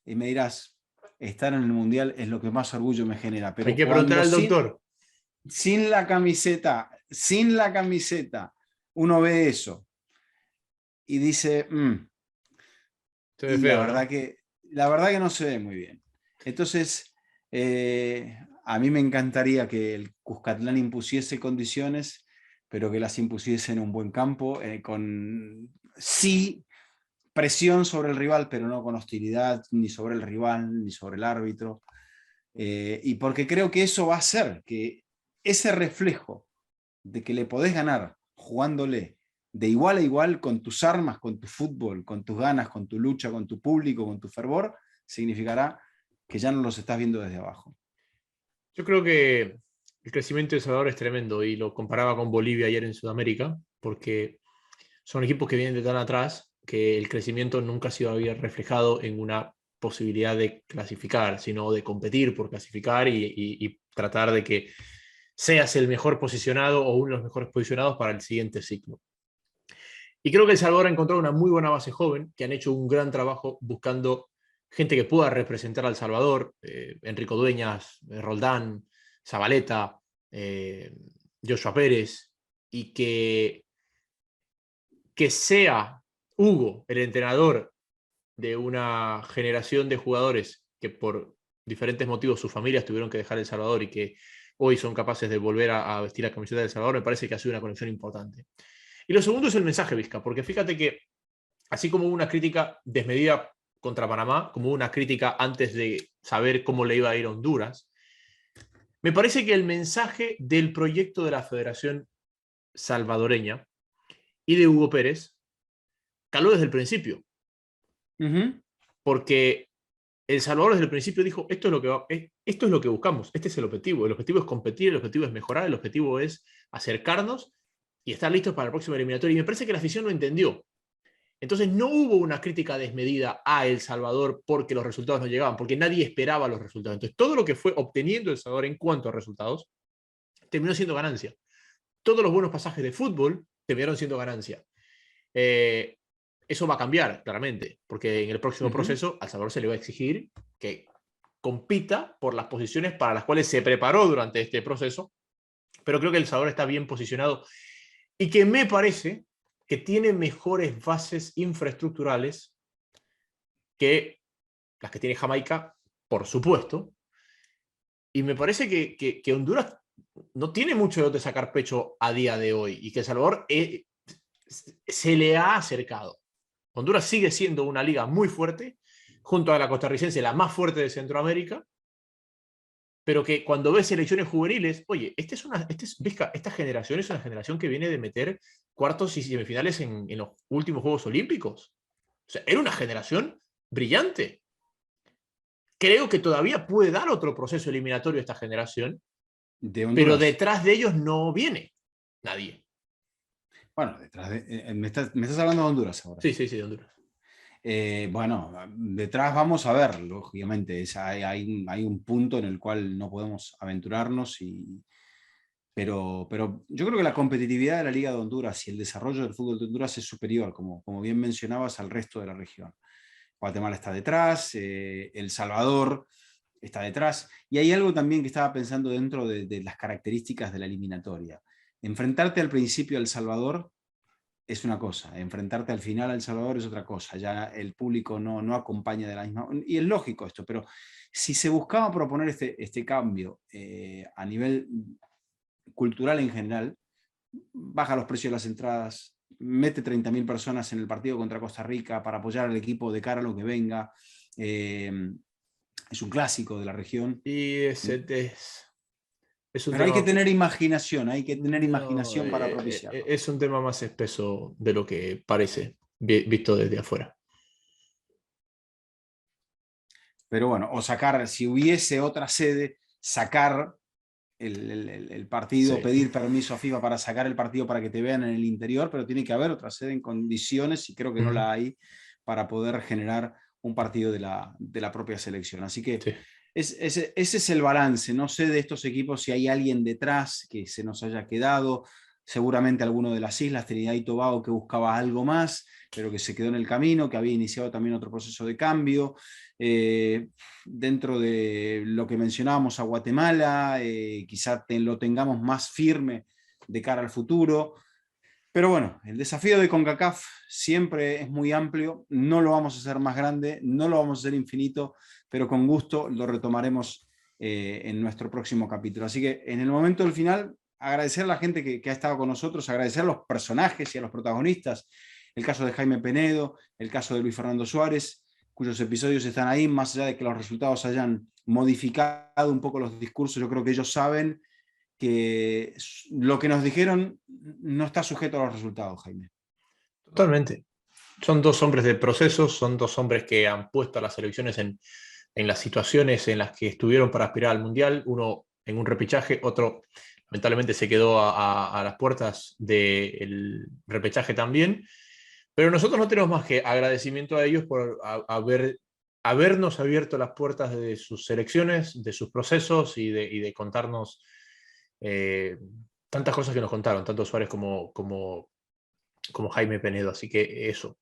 Y me dirás, estar en el Mundial es lo que más orgullo me genera. Pero
hay que preguntar al doctor.
Sin la camiseta, uno ve eso y dice,
se ve
y
feo,
la verdad que no se ve muy bien. Entonces, a mí me encantaría que el Cuscatlán impusiese condiciones, pero que las impusiese en un buen campo, con sí presión sobre el rival, pero no con hostilidad ni sobre el rival, ni sobre el árbitro. Y porque creo que eso va a hacer que ese reflejo de que le podés ganar jugándole de igual a igual con tus armas, con tu fútbol, con tus ganas, con tu lucha, con tu público, con tu fervor, significará que ya no los estás viendo desde abajo.
Yo creo que el crecimiento de El Salvador es tremendo y lo comparaba con Bolivia ayer en Sudamérica, porque son equipos que vienen de tan atrás que el crecimiento nunca ha sido reflejado en una posibilidad de clasificar, sino de competir por clasificar y tratar de que seas el mejor posicionado o uno de los mejores posicionados para el siguiente ciclo. Y creo que El Salvador ha encontrado una muy buena base joven, que han hecho un gran trabajo buscando gente que pueda representar a El Salvador, Enrico Dueñas, Roldán, Zabaleta, Joshua Pérez, y que sea Hugo el entrenador de una generación de jugadores que por diferentes motivos sus familias tuvieron que dejar El Salvador y que hoy son capaces de volver a vestir la camiseta de El Salvador, me parece que ha sido una conexión importante. Y lo segundo es el mensaje, Vizca, porque fíjate que así como hubo una crítica desmedida contra Panamá, como hubo una crítica antes de saber cómo le iba a ir a Honduras, me parece que el mensaje del proyecto de la Federación Salvadoreña y de Hugo Pérez caló desde el principio. Porque El Salvador desde el principio dijo, esto es lo que buscamos, este es el objetivo es competir, el objetivo es mejorar, el objetivo es acercarnos y estar listos para el próximo eliminatorio. Y me parece que la afición lo entendió. Entonces no hubo una crítica desmedida a El Salvador porque los resultados no llegaban, porque nadie esperaba los resultados. Entonces todo lo que fue obteniendo El Salvador en cuanto a resultados terminó siendo ganancia. Todos los buenos pasajes de fútbol terminaron siendo ganancia. Eso va a cambiar, claramente, porque en el próximo proceso a El Salvador se le va a exigir que compita por las posiciones para las cuales se preparó durante este proceso, pero creo que El Salvador está bien posicionado y que me parece que tiene mejores bases infraestructurales que las que tiene Jamaica, por supuesto, y me parece que Honduras no tiene mucho de dónde sacar pecho a día de hoy y que El Salvador se le ha acercado. Honduras sigue siendo una liga muy fuerte, junto a la costarricense, la más fuerte de Centroamérica, pero que cuando ves selecciones juveniles, oye, esta generación es una generación que viene de meter cuartos y semifinales en los últimos Juegos Olímpicos. O sea, era una generación brillante. Creo que todavía puede dar otro proceso eliminatorio a esta generación, pero detrás de ellos no viene nadie.
Bueno, detrás de, me estás hablando de Honduras ahora.
Sí, de Honduras.
Bueno, detrás vamos a ver, lógicamente, hay un punto en el cual no podemos aventurarnos, pero yo creo que la competitividad de la Liga de Honduras y el desarrollo del fútbol de Honduras es superior, como bien mencionabas, al resto de la región. Guatemala está detrás, El Salvador está detrás, y hay algo también que estaba pensando dentro de las características de la eliminatoria. Enfrentarte al principio a El Salvador es una cosa, enfrentarte al final a El Salvador es otra cosa, ya el público no acompaña de la misma, y es lógico esto, pero si se buscaba proponer este cambio a nivel cultural en general, baja los precios de las entradas, mete 30.000 personas en el partido contra Costa Rica para apoyar al equipo de cara a lo que venga, es un clásico de la región.
Y
pero hay que tener imaginación, para propiciarlo.
Es un tema más espeso de lo que parece, visto desde afuera.
Pero bueno, o sacar, si hubiese otra sede, sacar el partido, sí. Pedir permiso a FIFA para sacar el partido para que te vean en el interior, pero tiene que haber otra sede en condiciones, y creo que no la hay, para poder generar un partido de la propia selección. Así que sí. Ese es el balance. No sé de estos equipos si hay alguien detrás que se nos haya quedado, seguramente alguno de las islas, Trinidad y Tobago, que buscaba algo más, pero que se quedó en el camino, que había iniciado también otro proceso de cambio. Dentro de lo que mencionábamos a Guatemala, quizá lo tengamos más firme de cara al futuro. Pero bueno, el desafío de CONCACAF siempre es muy amplio, no lo vamos a hacer más grande, no lo vamos a hacer infinito, pero con gusto lo retomaremos en nuestro próximo capítulo. Así que en el momento del final, agradecer a la gente que ha estado con nosotros, agradecer a los personajes y a los protagonistas, el caso de Jaime Penedo, el caso de Luis Fernando Suárez, cuyos episodios están ahí, más allá de que los resultados hayan modificado un poco los discursos, yo creo que ellos saben que lo que nos dijeron no está sujeto a los resultados, Jaime.
Totalmente. Son dos hombres de procesos, son dos hombres que han puesto a las selecciones en las situaciones en las que estuvieron para aspirar al Mundial, uno en un repechaje, otro lamentablemente se quedó a las puertas del repechaje también, pero nosotros no tenemos más que agradecimiento a ellos por habernos abierto las puertas de sus selecciones, de sus procesos y de contarnos tantas cosas que nos contaron, tanto Suárez como Jaime Penedo, así que eso.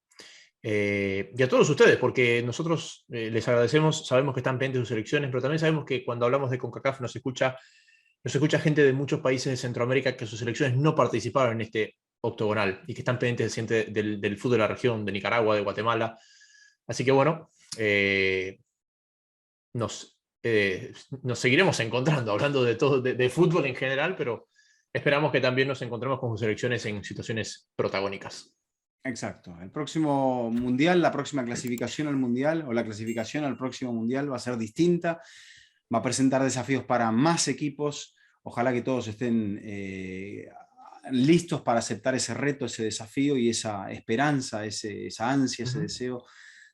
y a todos ustedes, porque nosotros les agradecemos, sabemos que están pendientes de sus elecciones, pero también sabemos que cuando hablamos de CONCACAF nos escucha gente de muchos países de Centroamérica que sus selecciones no participaron en este octogonal y que están pendientes del fútbol de la región, de Nicaragua, de Guatemala. Así que bueno, nos seguiremos encontrando, hablando de todo, de fútbol en general, pero esperamos que también nos encontremos con sus selecciones en situaciones protagónicas.
Exacto. El próximo mundial, la próxima clasificación al mundial o la clasificación al próximo mundial va a ser distinta, va a presentar desafíos para más equipos. Ojalá que todos estén listos para aceptar ese reto, ese desafío y esa esperanza, esa ansia, ese deseo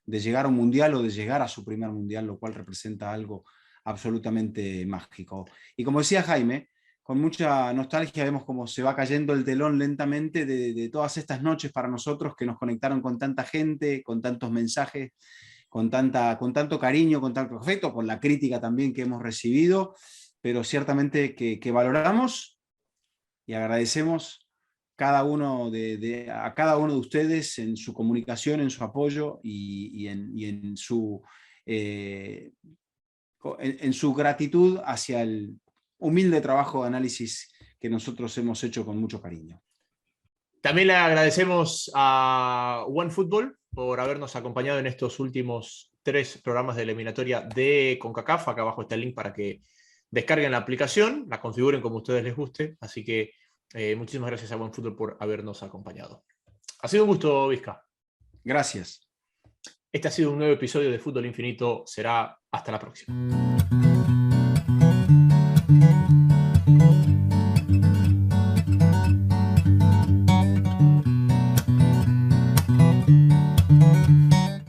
de llegar a un mundial o de llegar a su primer mundial, lo cual representa algo absolutamente mágico. Y como decía Jaime, con mucha nostalgia vemos cómo se va cayendo el telón lentamente de todas estas noches para nosotros que nos conectaron con tanta gente, con tantos mensajes, con tanto cariño, con tanto afecto, con la crítica también que hemos recibido, pero ciertamente que valoramos y agradecemos a cada uno de ustedes en su comunicación, en su apoyo y en su gratitud hacia el humilde trabajo de análisis que nosotros hemos hecho con mucho cariño.
También le agradecemos a OneFootball por habernos acompañado en estos últimos 3 programas de eliminatoria de CONCACAF. Acá abajo está el link para que descarguen la aplicación, la configuren como a ustedes les guste. Así que muchísimas gracias a OneFootball por habernos acompañado. Ha sido un gusto, Vizca.
Gracias.
Este ha sido un nuevo episodio de Fútbol Infinito. Será hasta la próxima.